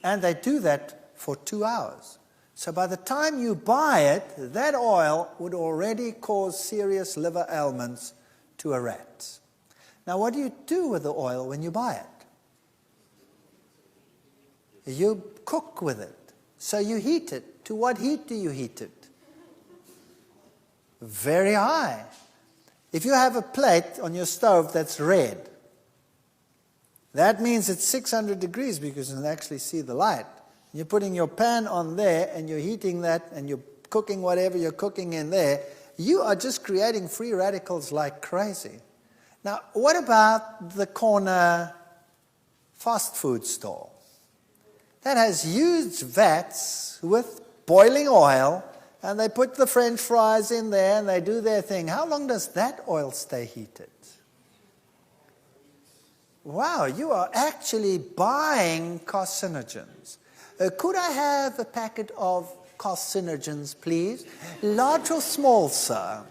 And they do that for 2 hours. So by the time you buy it, that oil would already cause serious liver ailments to a rat. Now, what do you do with the oil when you buy it? you cook with it. So you heat it. To what heat do you heat it? Very high. If you have a plate on your stove that's red, that means it's 600 degrees because you can actually see the light. You're putting your pan on there and you're heating that and you're cooking whatever you're cooking in there. You are just creating free radicals like crazy. Now, what about the corner fast food store? That has huge vats with boiling oil, and they put the French fries in there and they do their thing. How long does that oil stay heated? Wow, you are actually buying carcinogens. Could I have a packet of carcinogens, please? Large or small, sir?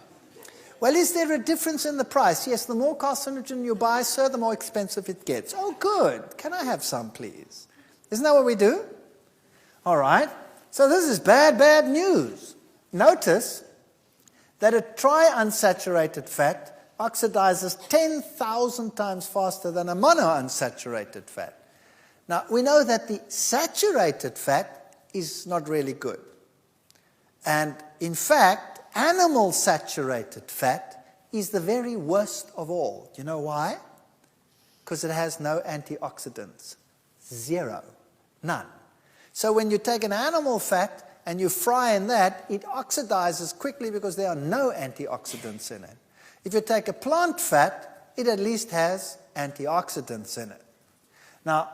Well, is there a difference in the price? Yes, the more carcinogen you buy, sir, the more expensive it gets. Oh, good. Can I have some, please? Isn't that what we do? All right. So this is bad, bad news. Notice that a triunsaturated fat oxidizes 10,000 times faster than a monounsaturated fat. Now, we know that the saturated fat is not really good. And in fact, animal saturated fat is the very worst of all. Do you know why? Because it has no antioxidants. Zero. None. So when you take an animal fat and you fry in that, it oxidizes quickly because there are no antioxidants in it. If you take a plant fat, it at least has antioxidants in it. Now,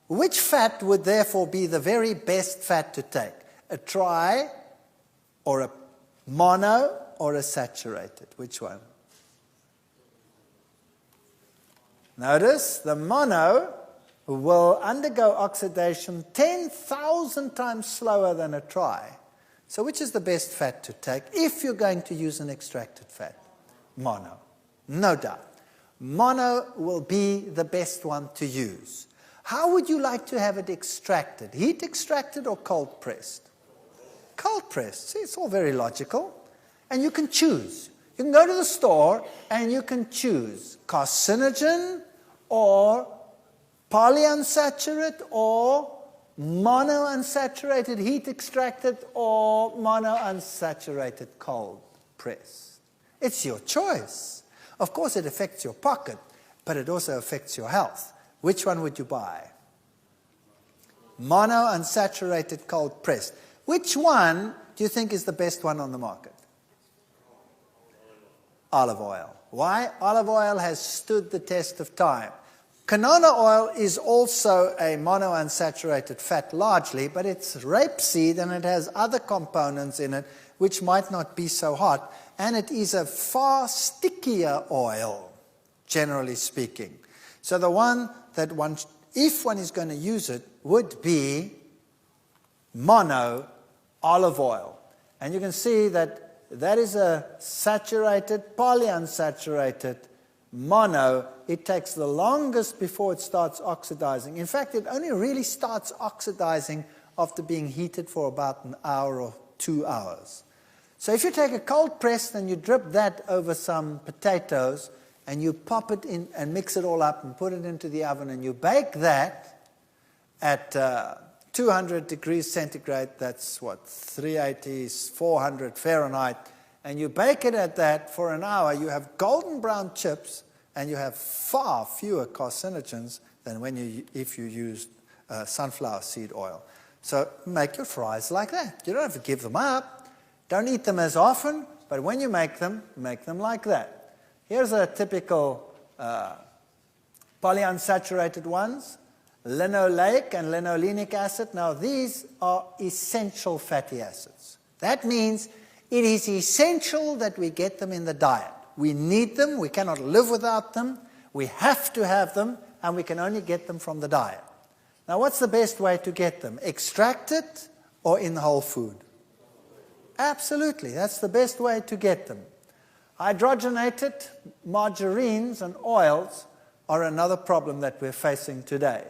which fat would therefore be the very best fat to take? A tri or a mono or a saturated? Which one? Notice the mono will undergo oxidation 10,000 times slower than a tri. So which is the best fat to take if you're going to use an extracted fat? Mono. No doubt. Mono will be the best one to use. How would you like to have it extracted? Heat extracted or cold pressed? Cold pressed. See, it's all very logical. And you can choose. You can go to the store and you can choose carcinogen or polyunsaturated or monounsaturated heat extracted or monounsaturated cold pressed. It's your choice. Of course, it affects your pocket, but it also affects your health. Which one would you buy? Monounsaturated cold pressed. Which one do you think is the best one on the market? Olive oil. Why? Olive oil has stood the test of time. Canola oil is also a monounsaturated fat largely, but it's rapeseed and it has other components in it which might not be so hot, and it is a far stickier oil, generally speaking. So the one that one, if one is going to use it, would be mono olive oil. And you can see that that is a saturated, polyunsaturated mono. It takes the longest before it starts oxidizing. In fact, it only really starts oxidizing after being heated for about an hour or 2 hours. So if you take a cold press and you drip that over some potatoes and you pop it in and mix it all up and put it into the oven and you bake that at 200 degrees centigrade, that's what, 380, 400 Fahrenheit, and you bake it at that for an hour, you have golden brown chips and you have far fewer carcinogens than if you used sunflower seed oil. So make your fries like that. You don't have to give them up. Don't eat them as often, but when you make them like that. Here's a typical polyunsaturated ones, linoleic and linolenic acid. Now these are essential fatty acids. That means it is essential that we get them in the diet. We need them, we cannot live without them, we have to have them, and we can only get them from the diet. Now what's the best way to get them? Extracted or in the whole food? Absolutely, that's the best way to get them. Hydrogenated margarines and oils are another problem that we're facing today.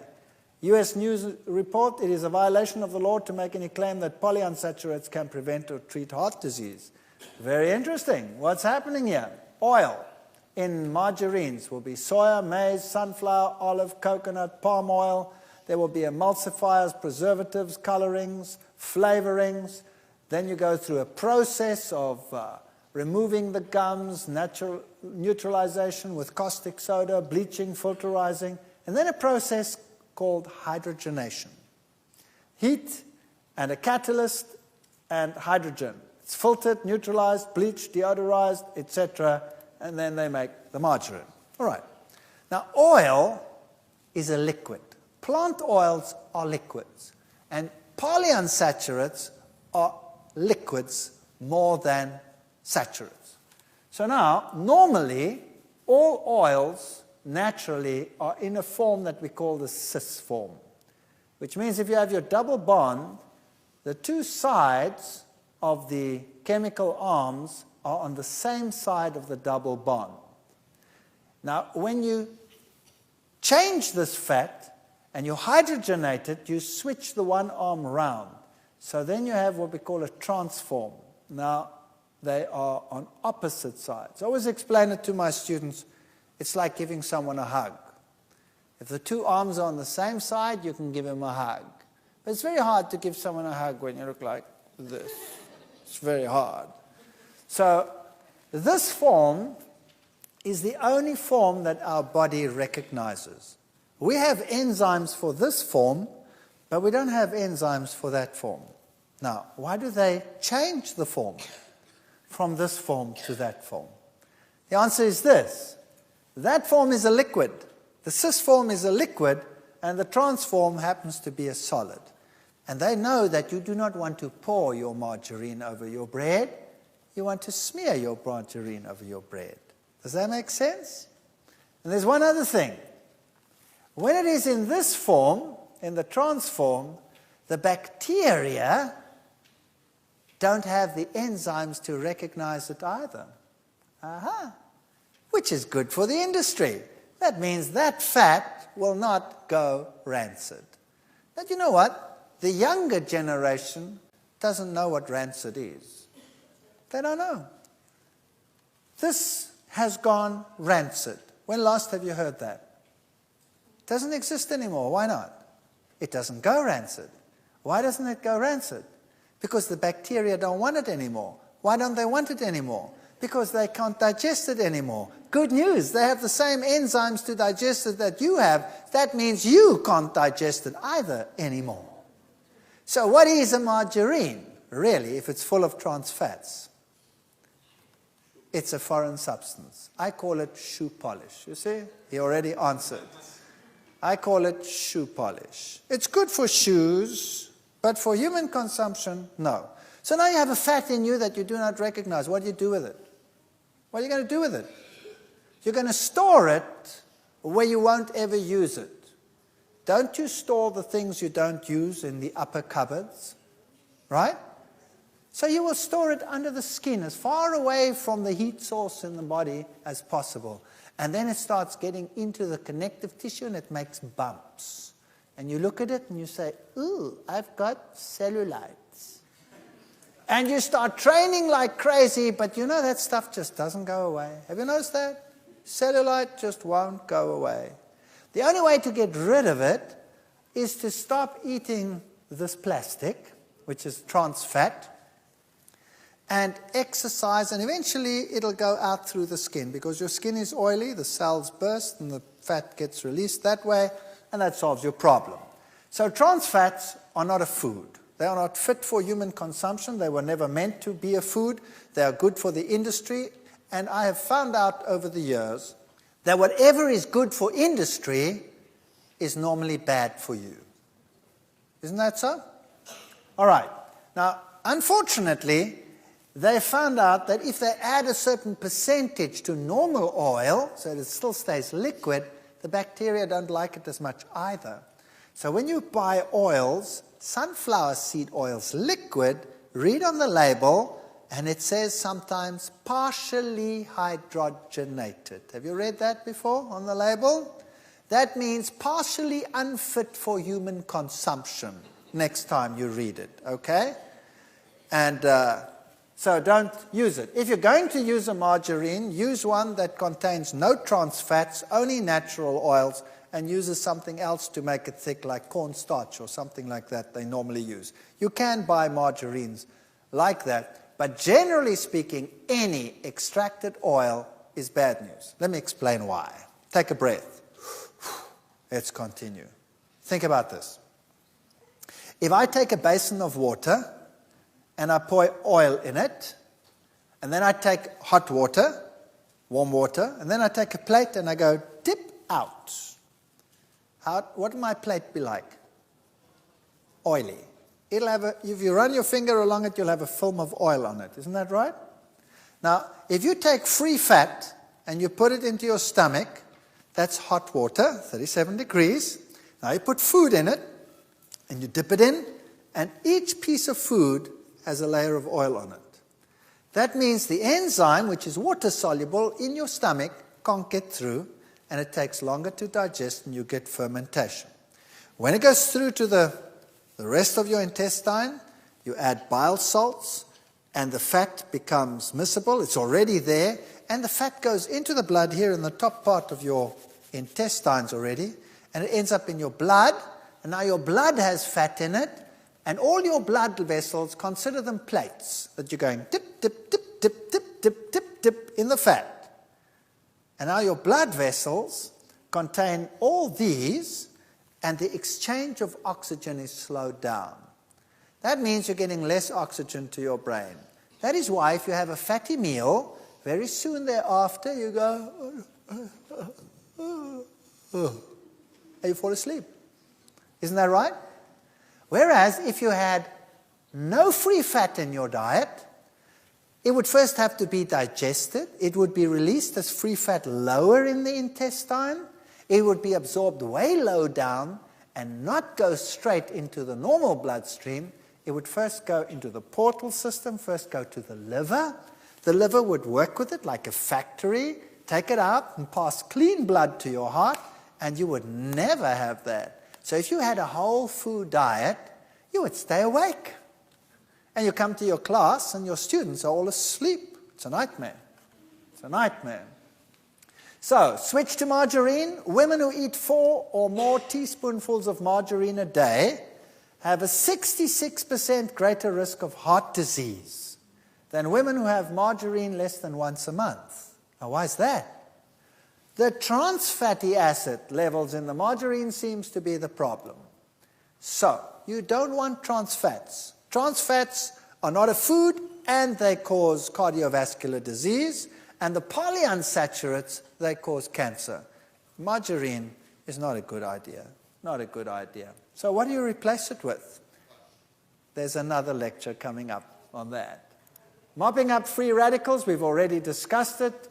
U.S. News report, it is a violation of the law to make any claim that polyunsaturates can prevent or treat heart disease. Very interesting. What's happening here? Oil in margarines will be soya, maize, sunflower, olive, coconut, palm oil. there will be emulsifiers, preservatives, colorings, flavorings. Then you go through a process of removing the gums, neutralization with caustic soda, bleaching, filterizing, and then a process called hydrogenation. Heat and a catalyst and hydrogen. It's filtered, neutralized, bleached, deodorized, etc., and then they make the margarine. All right. Now, oil is a liquid. Plant oils are liquids, and polyunsaturates are liquids more than saturates. So now, normally, all oils naturally are in a form that we call the cis form, which means if you have your double bond, the two sides of the chemical arms are on the same side of the double bond. Now, when you change this fat and you hydrogenate it, you switch the one arm round. So then you have what we call a transform. Now, they are on opposite sides. I always explain it to my students. It's like giving someone a hug. If the two arms are on the same side, you can give him a hug. But it's very hard to give someone a hug when you look like this. It's very hard. So this form is the only form that our body recognizes. We have enzymes for this form, but we don't have enzymes for that form. Now, why do they change the form from this form to that form? The answer is this. That form is a liquid. The cis form is a liquid, and the trans form happens to be a solid. And they know that you do not want to pour your margarine over your bread. You want to smear your margarine over your bread. Does that make sense? And there's one other thing. When it is in this form, in the trans form, the bacteria don't have the enzymes to recognize it either. Which is good for the industry. That means that fat will not go rancid. But you know what? The younger generation doesn't know what rancid is. They don't know. This has gone rancid. When last have you heard that? It doesn't exist anymore. Why not? It doesn't go rancid. Why doesn't it go rancid? Because the bacteria don't want it anymore. Why don't they want it anymore? Because they can't digest it anymore. Good news, they have the same enzymes to digest it that you have. That means you can't digest it either anymore. So what is a margarine, really, if it's full of trans fats? It's a foreign substance. I call it shoe polish. You see? He already answered. I call it shoe polish. It's good for shoes, but for human consumption, no. So now you have a fat in you that you do not recognize. What do you do with it? What are you going to do with it? You're going to store it where you won't ever use it. Don't you store the things you don't use in the upper cupboards? Right? So you will store it under the skin, as far away from the heat source in the body as possible. And then it starts getting into the connective tissue and it makes bumps. And you look at it and you say, ooh, I've got cellulites. And you start training like crazy, but you know that stuff just doesn't go away. Have you noticed that? Cellulite just won't go away. The only way to get rid of it is to stop eating this plastic, which is trans fat, and exercise, and eventually it'll go out through the skin because your skin is oily, the cells burst, and the fat gets released that way, and that solves your problem. So trans fats are not a food. They are not fit for human consumption. They were never meant to be a food. They are good for the industry. And I have found out over the years that whatever is good for industry is normally bad for you. Isn't that so? All right. Now, unfortunately, they found out that if they add a certain percentage to normal oil, so that it still stays liquid, the bacteria don't like it as much either. So when you buy oils, sunflower seed oils liquid, read on the label, and it says sometimes partially hydrogenated. Have you read that before on the label? That means partially unfit for human consumption next time you read it, okay? And so don't use it. If you're going to use a margarine, use one that contains no trans fats, only natural oils, and uses something else to make it thick, like cornstarch or something like that they normally use. You can buy margarines like that, but generally speaking, any extracted oil is bad news. Let me explain why. Take a breath. Let's continue. Think about this. If I take a basin of water and I pour oil in it, and then I take hot water, warm water, and then I take a plate and I go dip out. What will my plate be like? Oily. If you run your finger along it, you'll have a film of oil on it. Isn't that right? Now, if you take free fat and you put it into your stomach, that's hot water, 37 degrees. Now you put food in it and you dip it in, and each piece of food has a layer of oil on it. That means the enzyme, which is water soluble in your stomach, can't get through, and it takes longer to digest, and you get fermentation. When it goes through to the rest of your intestine, you add bile salts, and the fat becomes miscible. It's already there, and the fat goes into the blood here in the top part of your intestines already, and it ends up in your blood, and now your blood has fat in it, and all your blood vessels, consider them plates that you're going dip, dip, dip, dip, dip, dip, dip, dip in the fat. And now your blood vessels contain all these, and the exchange of oxygen is slowed down. That means you're getting less oxygen to your brain. That is why if you have a fatty meal, very soon thereafter you go, and you fall asleep. Isn't that right? Whereas if you had no free fat in your diet, it would first have to be digested. It would be released as free fat lower in the intestine. It would be absorbed way low down and not go straight into the normal bloodstream. It would first go into the portal system, first go to the liver. The liver would work with it like a factory, take it out and pass clean blood to your heart, and you would never have that. So if you had a whole food diet, you would stay awake. And you come to your class and your students are all asleep. It's a nightmare. It's a nightmare. So, switch to margarine. Women who eat 4 or more teaspoonfuls of margarine a day have a 66% greater risk of heart disease than women who have margarine less than once a month. Now, why is that? The trans fatty acid levels in the margarine seems to be the problem. So, you don't want trans fats. Trans fats are not a food, and they cause cardiovascular disease, and the polyunsaturates, they cause cancer. Margarine is not a good idea. Not a good idea. So what do you replace it with? There's another lecture coming up on that. Mopping up free radicals, we've already discussed it.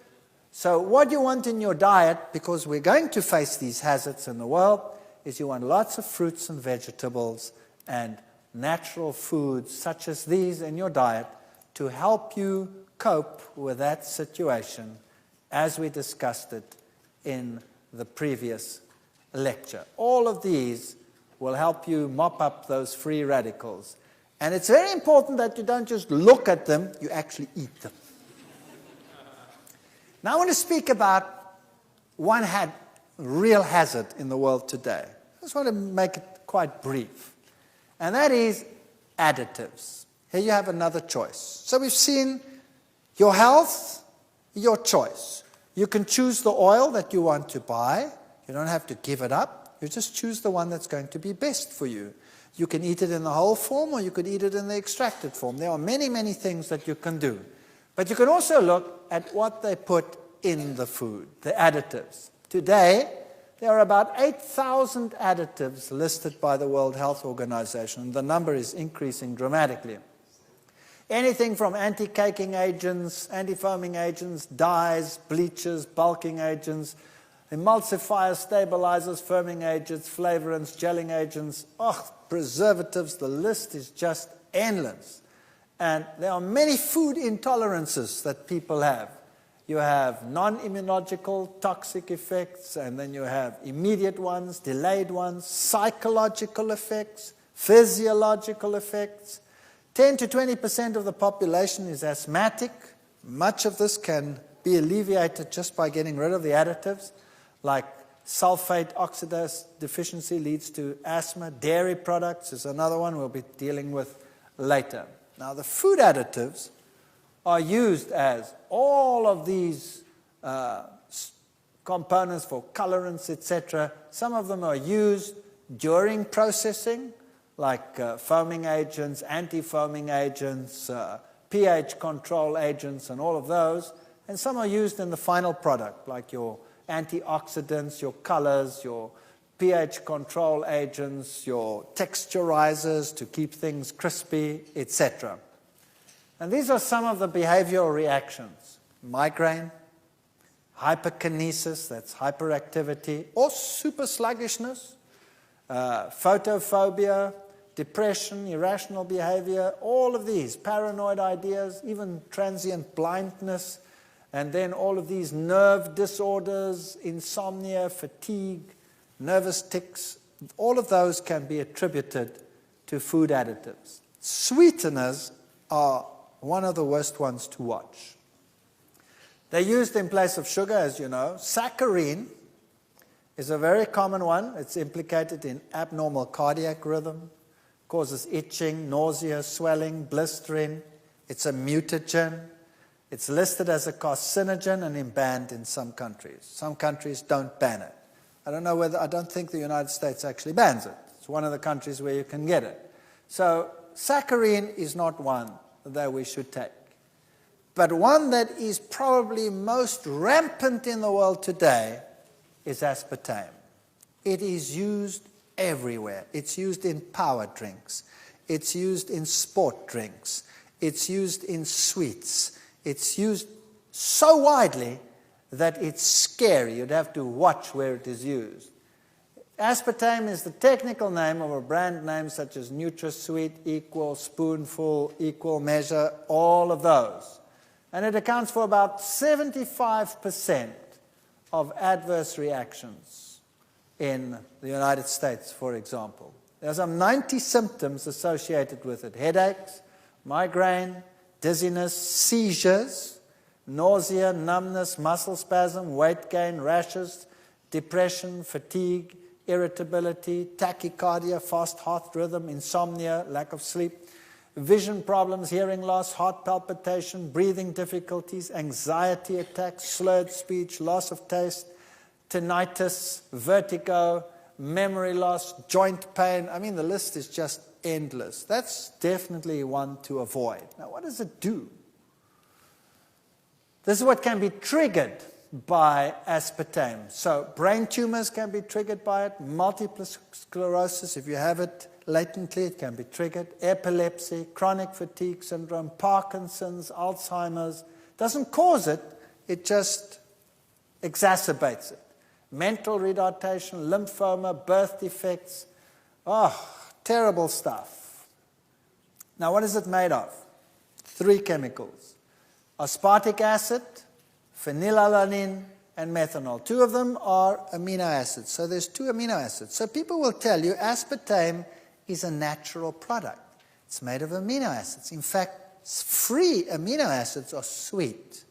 So what you want in your diet, because we're going to face these hazards in the world, is you want lots of fruits and vegetables and natural foods such as these in your diet to help you cope with that situation as we discussed it in the previous lecture. All of these will help you mop up those free radicals. And it's very important that you don't just look at them, you actually eat them. Now I want to speak about one real hazard in the world today. I just want to make it quite brief. And that is additives. Here you have another choice. So we've seen your health, your choice. You can choose the oil that you want to buy. You don't have to give it up. You just choose the one that's going to be best for you. You can eat it in the whole form, or you could eat it in the extracted form. There are many, many things that you can do. But you can also look at what they put in the food, the additives. Today, there are about 8,000 additives listed by the World Health Organization. The number is increasing dramatically. Anything from anti-caking agents, anti-foaming agents, dyes, bleachers, bulking agents, emulsifiers, stabilizers, firming agents, flavorants, gelling agents, preservatives. The list is just endless. And there are many food intolerances that people have. You have non-immunological toxic effects, and then you have immediate ones, delayed ones, psychological effects, physiological effects. 10 to 20% of the population is asthmatic. Much of this can be alleviated just by getting rid of the additives, like sulfate oxidase deficiency leads to asthma. Dairy products is another one we'll be dealing with later. Now, the food additives are used as all of these components for colorants, etc. Some of them are used during processing, like foaming agents, anti-foaming agents, pH control agents, and all of those. And some are used in the final product, like your antioxidants, your colors, your pH control agents, your texturizers to keep things crispy, etc. And these are some of the behavioral reactions. Migraine, hyperkinesis, that's hyperactivity, or super sluggishness, photophobia, depression, irrational behavior, all of these, paranoid ideas, even transient blindness, and then all of these nerve disorders, insomnia, fatigue, nervous tics, all of those can be attributed to food additives. Sweeteners are one of the worst ones to watch. They're used in place of sugar, as you know. Saccharin is a very common one. It's implicated in abnormal cardiac rhythm, causes itching, nausea, swelling, blistering. It's a mutagen. It's listed as a carcinogen and banned in some countries. Some countries don't ban it. I don't think the United States actually bans it. It's one of the countries where you can get it. So saccharin is not one that we should take. But one that is probably most rampant in the world today is aspartame. It is used everywhere. It's used in power drinks. It's used in sport drinks. It's used in sweets. It's used so widely that it's scary. You'd have to watch where it is used. Aspartame is the technical name of a brand name such as NutraSweet, Equal, Spoonful, Equal Measure, all of those. And it accounts for about 75% of adverse reactions in the United States, for example. There are some 90 symptoms associated with it: headaches, migraine, dizziness, seizures, nausea, numbness, muscle spasm, weight gain, rashes, depression, fatigue, irritability, tachycardia, fast heart rhythm, insomnia, lack of sleep, vision problems, hearing loss, heart palpitation, breathing difficulties, anxiety attacks, slurred speech, loss of taste, tinnitus, vertigo, memory loss, joint pain. I mean, the list is just endless. That's definitely one to avoid. Now, what does it do? This is what can be triggered by aspartame. So brain tumors can be triggered by it. Multiple sclerosis, if you have it latently, it can be triggered. Epilepsy, chronic fatigue syndrome, Parkinson's, Alzheimer's. Doesn't cause it, it just exacerbates it. Mental retardation, lymphoma, birth defects. Oh, terrible stuff. Now, what is it made of? 3 chemicals: aspartic acid, phenylalanine, and methanol. 2 of them are amino acids. So there's 2 amino acids. So people will tell you aspartame is a natural product. It's made of amino acids. In fact, free amino acids are sweet.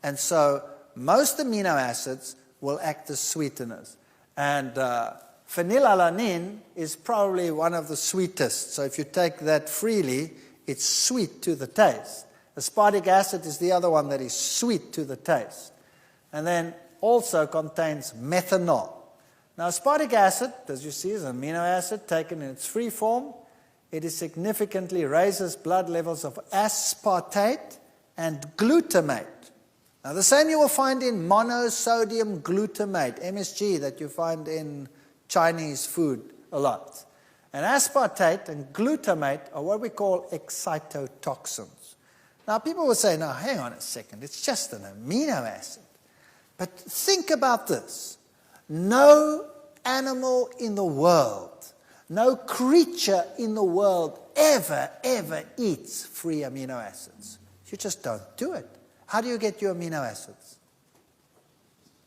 And so most amino acids will act as sweeteners. And phenylalanine is probably one of the sweetest. So if you take that freely, it's sweet to the taste. Aspartic acid is the other one that is sweet to the taste. And then also contains methanol. Now, aspartic acid, as you see, is an amino acid taken in its free form. It significantly raises blood levels of aspartate and glutamate. Now, the same you will find in monosodium glutamate, MSG, that you find in Chinese food a lot. And aspartate and glutamate are what we call excitotoxins. Now, people will say, now, hang on a second, it's just an amino acid. But think about this. No animal in the world, no creature in the world ever eats free amino acids. You just don't do it. How do you get your amino acids?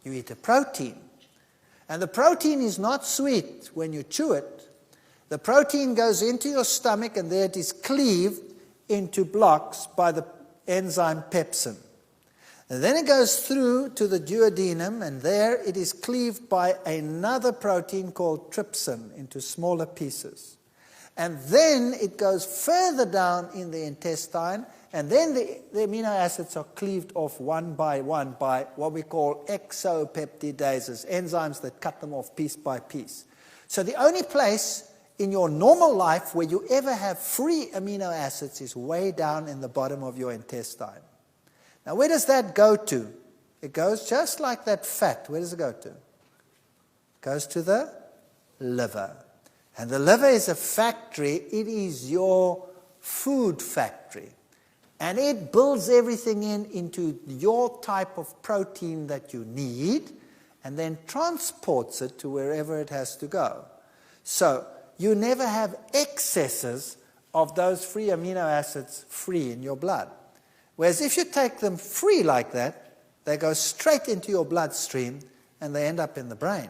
You eat a protein. And the protein is not sweet when you chew it. The protein goes into your stomach and there it is cleaved into blocks by the enzyme pepsin. And then it goes through to the duodenum, and there it is cleaved by another protein called trypsin into smaller pieces. And then it goes further down in the intestine, and then the amino acids are cleaved off one by what we call exopeptidases, enzymes that cut them off piece by piece. So the only place in your normal life where you ever have free amino acids is way down in the bottom of your intestine. Now, where does that go to? It goes just like that fat. Where does it go to? It goes to the liver. And the liver is a factory. It is your food factory. And it builds everything into your type of protein that you need and then transports it to wherever it has to go. So you never have excesses of those free amino acids free in your blood. Whereas if you take them free like that, they go straight into your bloodstream and they end up in the brain,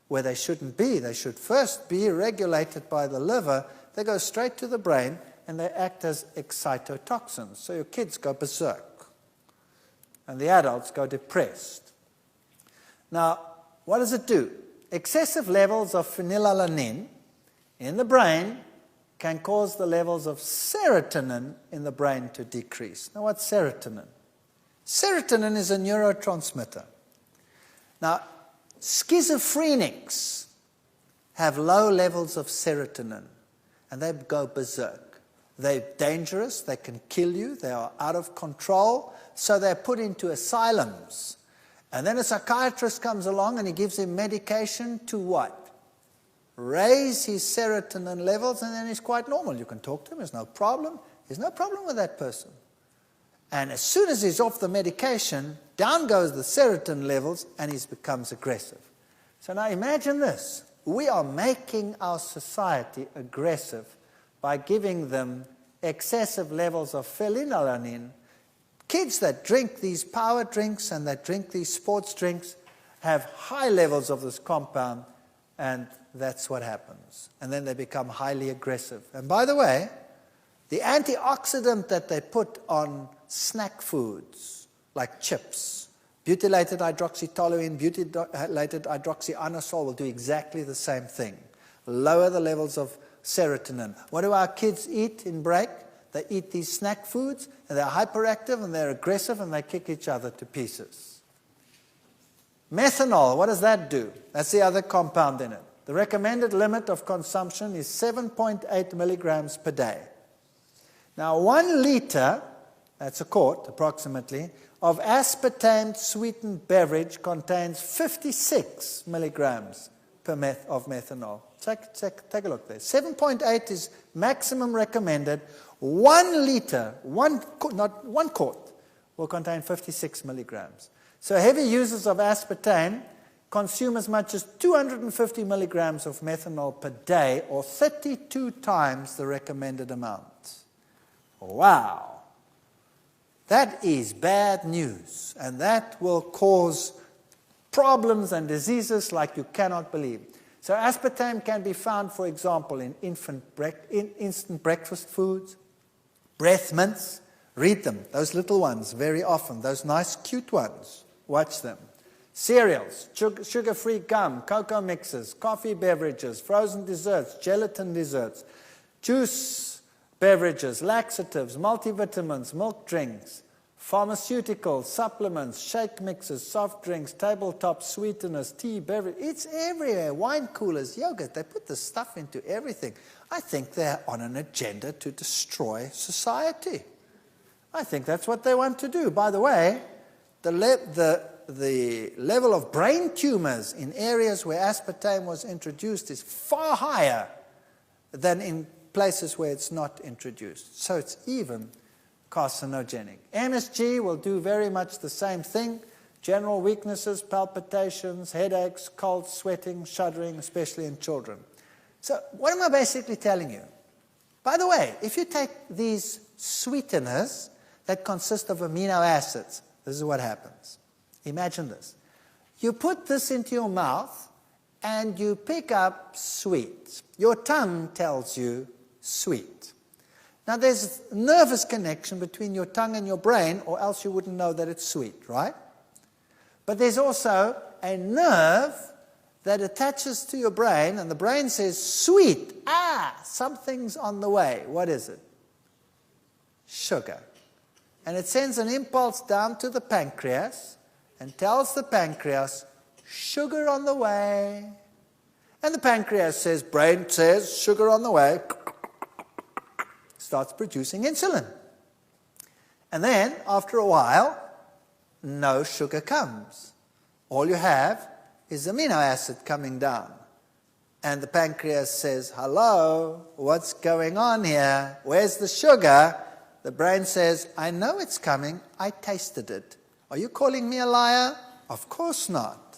where they shouldn't be. They should first be regulated by the liver. They go straight to the brain and they act as excitotoxins. So your kids go berserk and the adults go depressed. Now, what does it do? Excessive levels of phenylalanine in the brain can cause the levels of serotonin in the brain to decrease. Now, what's serotonin? Serotonin is a neurotransmitter. Now, schizophrenics have low levels of serotonin, and they go berserk. They're dangerous, they can kill you, they are out of control, so they're put into asylums. And then a psychiatrist comes along and he gives him medication to what? Raise his serotonin levels, and then he's quite normal. You can talk to him, there's no problem. There's no problem with that person. And as soon as he's off the medication, down goes the serotonin levels and he becomes aggressive. So now imagine this. We are making our society aggressive by giving them excessive levels of phenylalanine. Kids that drink these power drinks and that drink these sports drinks have high levels of this compound, and that's what happens. And then they become highly aggressive. And by the way, the antioxidant that they put on snack foods, like chips, butylated hydroxytoluene, butylated hydroxyanisole will do exactly the same thing. Lower the levels of serotonin. What do our kids eat in break? They eat these snack foods, and they're hyperactive, and they're aggressive, and they kick each other to pieces. Methanol, what does that do? That's the other compound in it. The recommended limit of consumption is 7.8 milligrams per day. Now, 1 liter, that's a quart approximately, of aspartame sweetened beverage contains 56 milligrams of methanol. Take a look there. 7.8 is maximum recommended. 1 liter, not 1 quart, will contain 56 milligrams. So heavy users of aspartame consume as much as 250 milligrams of methanol per day, or 32 times the recommended amount. Wow. That is bad news, and that will cause problems and diseases like you cannot believe. So aspartame can be found, for example, in instant breakfast foods, breath mints. Read them, those little ones, very often, those nice, cute ones. Watch them. Cereals, sugar-free gum, cocoa mixes, coffee beverages, frozen desserts, gelatin desserts, juice beverages, laxatives, multivitamins, milk drinks, pharmaceuticals, supplements, shake mixes, soft drinks, tabletop sweeteners, tea, beverage. It's everywhere. Wine coolers, yogurt. They put this stuff into everything. I think they're on an agenda to destroy society. I think that's what they want to do. By the way, the level of brain tumors in areas where aspartame was introduced is far higher than in places where it's not introduced. So it's even carcinogenic. MSG will do very much the same thing. General weaknesses, palpitations, headaches, cold, sweating, shuddering, especially in children. So what am I basically telling you? By the way, if you take these sweeteners that consist of amino acids, this is what happens. Imagine this. You put this into your mouth and you pick up sweet. Your tongue tells you sweet. Now there's a nervous connection between your tongue and your brain, or else you wouldn't know that it's sweet, right? But there's also a nerve that attaches to your brain, and the brain says, sweet, something's on the way. What is it? Sugar. And it sends an impulse down to the pancreas and tells the pancreas, sugar on the way. And the pancreas says, brain says, sugar on the way, starts producing insulin. And then, after a while, no sugar comes. All you have is amino acid coming down. And the pancreas says, hello, what's going on here? Where's the sugar? The brain says, I know it's coming. I tasted it. Are you calling me a liar? Of course not.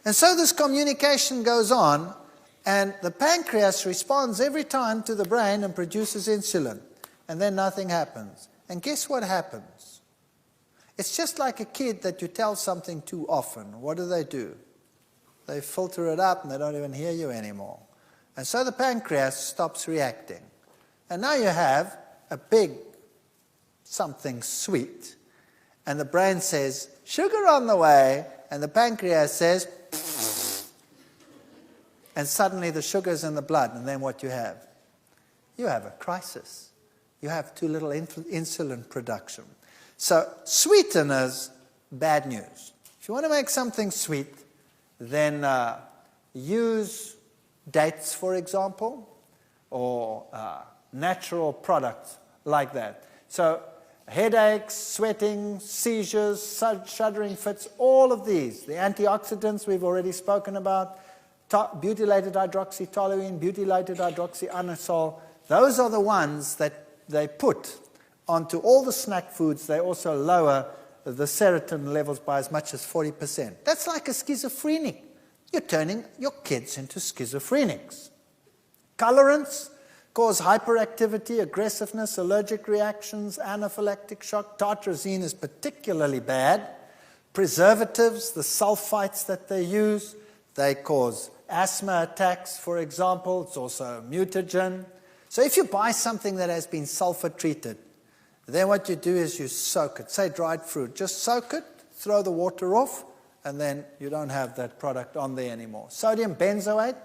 And so this communication goes on, and the pancreas responds every time to the brain and produces insulin. And then nothing happens. And guess what happens? It's just like a kid that you tell something too often. What do? They filter it up and they don't even hear you anymore. And so the pancreas stops reacting. And now you have a big something sweet. And the brain says, sugar on the way. And the pancreas says, and suddenly the sugar's in the blood. And then what you have? You have a crisis. You have too little insulin production. So sweeteners, bad news. If you want to make something sweet, then use dates, for example, or natural products like that. So headaches, sweating, seizures, shuddering fits, all of these. The antioxidants we've already spoken about, butylated hydroxytoluene, butylated hydroxyanisole, those are the ones that they put onto all the snack foods. They also lower the serotonin levels by as much as 40%. That's like a schizophrenic. You're turning your kids into schizophrenics. Colorants cause hyperactivity, aggressiveness, allergic reactions, anaphylactic shock. Tartrazine is particularly bad. Preservatives, the sulfites that they use, they cause asthma attacks, for example. It's also a mutagen. So if you buy something that has been sulfur treated, then what you do is you soak it. Say dried fruit. Just soak it, throw the water off, and then you don't have that product on there anymore. Sodium benzoate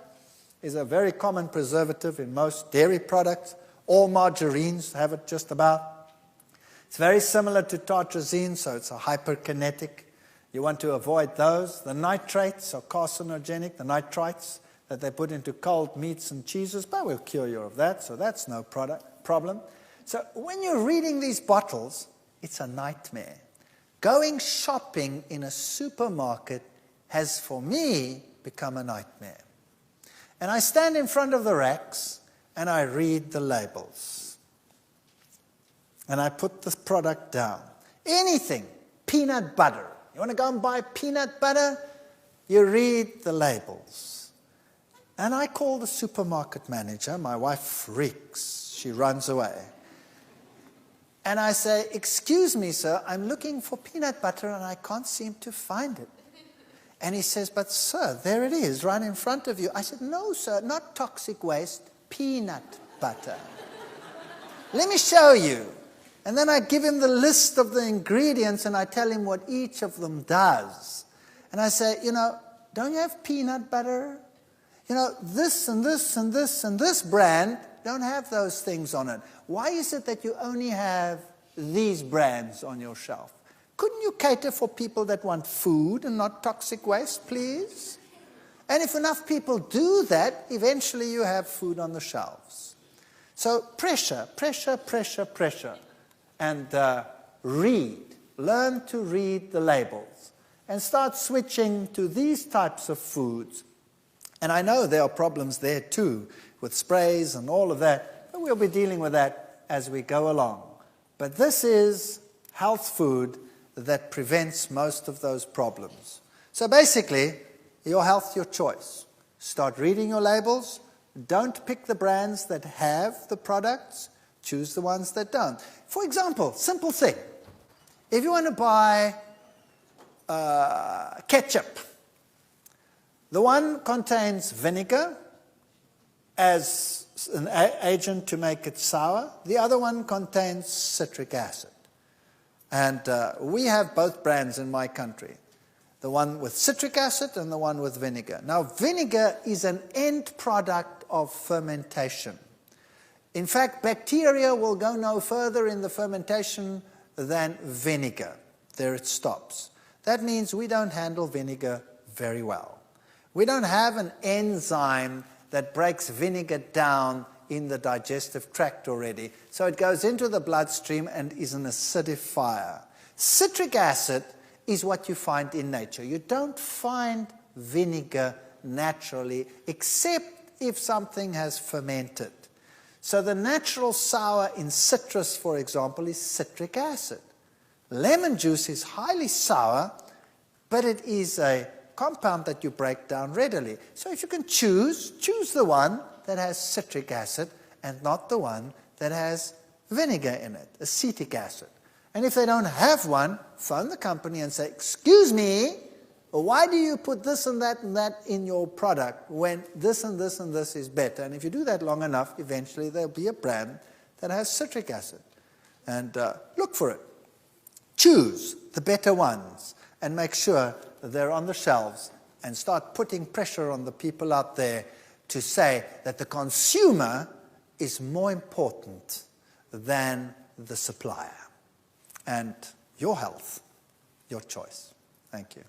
is a very common preservative in most dairy products. All margarines have it just about. It's very similar to tartrazine, so it's a hyperkinetic. You want to avoid those. The nitrates are carcinogenic, the nitrites that they put into cold meats and cheeses, but we'll cure you of that, so that's no problem. So when you're reading these bottles, it's a nightmare. Going shopping in a supermarket has, for me, become a nightmare. And I stand in front of the racks and I read the labels. And I put the product down. Anything, peanut butter. You want to go and buy peanut butter? You read the labels. And I call the supermarket manager. My wife freaks. She runs away. And I say, excuse me, sir, I'm looking for peanut butter and I can't seem to find it. And he says, but sir, there it is, right in front of you. I said, no, sir, not toxic waste, peanut butter. Let me show you. And then I give him the list of the ingredients and I tell him what each of them does. And I say, don't you have peanut butter? This and this and this and this brand don't have those things on it. Why is it that you only have these brands on your shelf? Couldn't you cater for people that want food and not toxic waste, please? And if enough people do that, eventually you have food on the shelves. So pressure. And learn to read the labels. And start switching to these types of foods. And I know there are problems there too, with sprays and all of that, but we'll be dealing with that as we go along. But this is health food that prevents most of those problems. So basically, your health, your choice. Start reading your labels. Don't pick the brands that have the products. Choose the ones that don't. For example, simple thing. If you want to buy ketchup, the one contains vinegar, as an agent to make it sour. The other one contains citric acid. And we have both brands in my country, the one with citric acid and the one with vinegar. Now, vinegar is an end product of fermentation. In fact, bacteria will go no further in the fermentation than vinegar. There it stops. That means we don't handle vinegar very well. We don't have an enzyme that breaks vinegar down in the digestive tract already. So it goes into the bloodstream and is an acidifier. Citric acid is what you find in nature. You don't find vinegar naturally, except if something has fermented. So the natural sour in citrus, for example, is citric acid. Lemon juice is highly sour, but it is a compound that you break down readily. So if you can choose the one that has citric acid and not the one that has vinegar in it, acetic acid. And if they don't have one, phone the company and say, excuse me, why do you put this and that in your product when this and this and this is better? And if you do that long enough, eventually there'll be a brand that has citric acid. And look for it. Choose the better ones and make sure that they're on the shelves, and start putting pressure on the people out there to say that the consumer is more important than the supplier. And your health, your choice. Thank you.